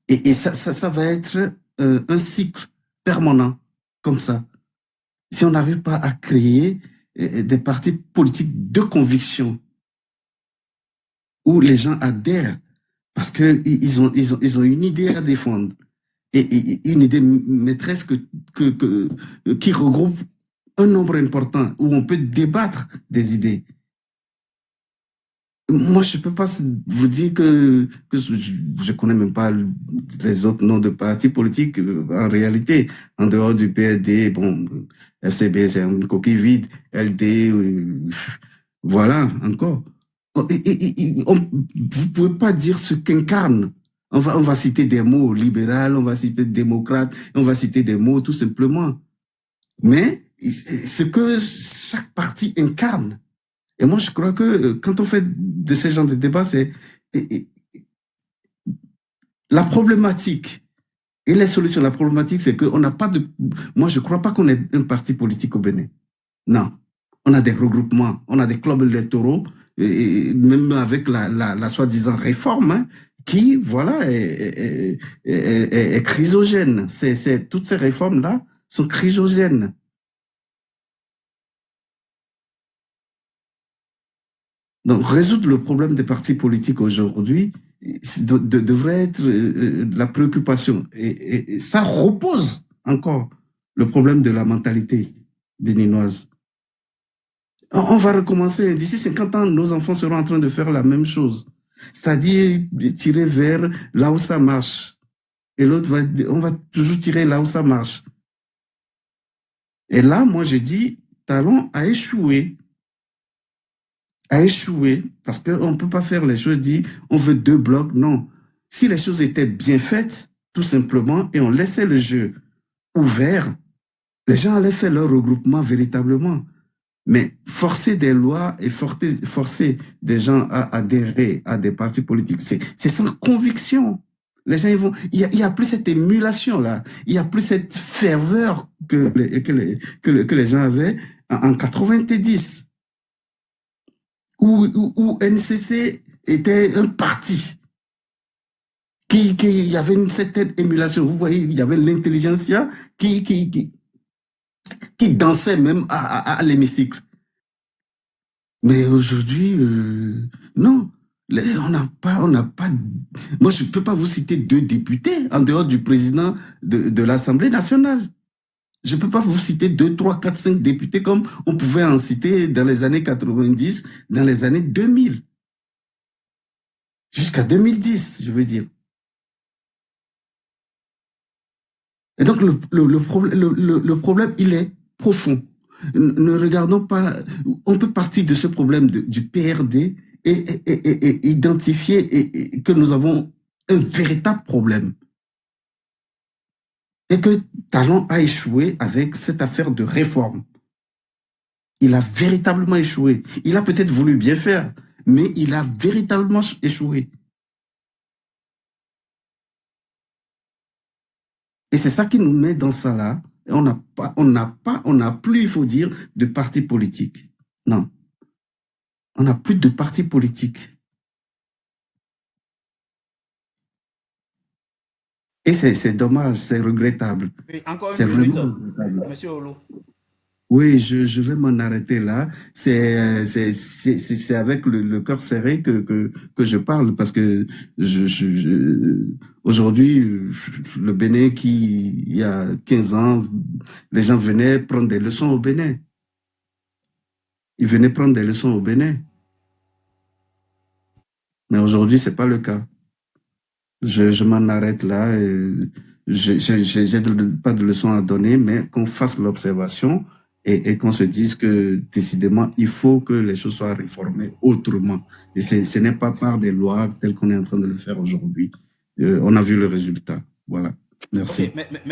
Et ça va être un cycle permanent, comme ça. Si on n'arrive pas à créer des partis politiques de conviction où les gens adhèrent parce que ils ont une idée à défendre et une idée maîtresse qui regroupe un nombre important où on peut débattre des idées. Moi, je peux pas vous dire que je connais même pas les autres noms de partis politiques. En réalité, en dehors du PRD, bon, FCB, c'est une coquille vide. LD, voilà, encore. Vous pouvez pas dire ce qu'incarne. On va citer des mots libéral, on va citer démocrate, on va citer des mots tout simplement. Mais ce que chaque parti incarne. Et moi, je crois que quand on fait de ce genre de débat, c'est la problématique et les solutions. La problématique, c'est qu'on n'a pas de... Moi, je ne crois pas qu'on ait un parti politique au Bénin. Non. On a des regroupements, on a des clubs électoraux, et même avec la soi-disant réforme, hein, qui, voilà, est chrysogène. Toutes ces réformes-là sont chrysogènes. Donc, résoudre le problème des partis politiques aujourd'hui devrait être la préoccupation. Et ça repose encore le problème de la mentalité béninoise. On va recommencer. D'ici 50 ans, nos enfants seront en train de faire la même chose. C'est-à-dire tirer vers là où ça marche. Et l'autre on va toujours tirer là où ça marche. Et là, moi, je dis, Talon a échoué. Parce qu'on ne peut pas faire les choses, dire on veut 2 blocs. Non. Si les choses étaient bien faites, tout simplement, et on laissait le jeu ouvert, les gens allaient faire leur regroupement véritablement. Mais forcer des lois et forcer des gens à adhérer à des partis politiques, c'est sans conviction. Les gens, il y a plus cette émulation là, il y a plus cette ferveur que les gens avaient en 90, où NCC était un parti qui y avait une certaine émulation. Vous voyez, il y avait l'intelligentsia qui dansait même à l'hémicycle. Mais aujourd'hui, non. On n'a pas. Moi, je ne peux pas vous citer 2 députés en dehors du président de l'Assemblée nationale. Je ne peux pas vous citer 2, 3, 4, 5 députés comme on pouvait en citer dans les années 90, dans les années 2000. Jusqu'à 2010, je veux dire. Et donc, le problème, il est profond. Ne regardons pas, on peut partir de ce problème du PRD et identifier que nous avons un véritable problème. Et que Talon a échoué avec cette affaire de réforme. Il a véritablement échoué. Il a peut-être voulu bien faire, mais il a véritablement échoué. Et c'est ça qui nous met dans ça là. On n'a plus, il faut dire, de parti politique. Non. On n'a plus de parti politique. Et c'est dommage, c'est regrettable. C'est vraiment regrettable. Monsieur Olo. Oui, je vais m'en arrêter là. C'est avec le cœur serré que je parle, parce que aujourd'hui, le Bénin, il y a 15 ans, les gens venaient prendre des leçons au Bénin. Ils venaient prendre des leçons au Bénin. Mais aujourd'hui, c'est pas le cas. Je m'en arrête là. J'ai pas de leçons à donner, mais qu'on fasse l'observation et qu'on se dise que décidément, il faut que les choses soient réformées autrement. Et ce n'est pas par des lois telles qu'on est en train de le faire aujourd'hui. On a vu le résultat. Voilà. Merci. Okay,